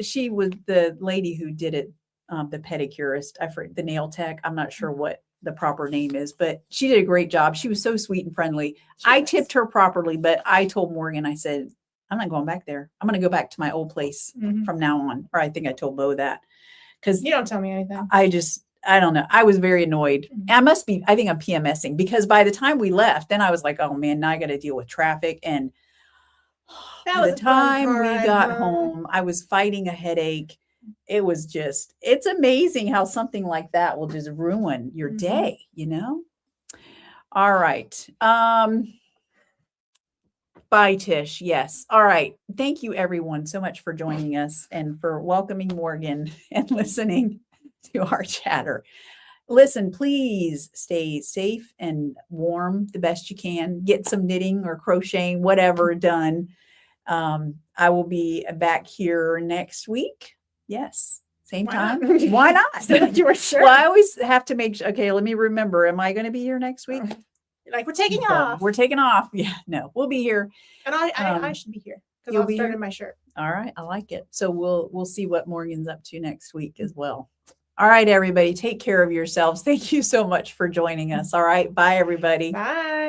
she was the lady who did it, the pedicurist, the nail tech. I'm not sure what the proper name is, but she did a great job. She was so sweet and friendly. I tipped her properly, but I told Morgan, I said, I'm not going back there. I'm going to go back to my old place from now on. Or I think I told Bo that. Because you don't tell me anything. I don't know. I was very annoyed. I think I'm PMSing because by the time we left, then I was like, oh man, now I got to deal with traffic. And by the time we got home, I was fighting a headache. It was it's amazing how something like that will just ruin your day, you know? All right. Bye, Tish. Yes. All right. Thank you, everyone, so much for joining us and for welcoming Morgan and listening to our chatter. Listen, please stay safe and warm the best you can. Get some knitting or crocheting, whatever, done. I will be back here next week. Yes. Same time. Why not? So you were sure. Well, I always have to make sure. Okay, let me remember. Am I going to be here next week? Like, we're taking off. We're taking off. Yeah, no, we'll be here. And I should be here because I'll start in my shirt. All right. I like it. So we'll see what Morgan's up to next week as well. All right, everybody. Take care of yourselves. Thank you so much for joining us. All right. Bye, everybody. Bye.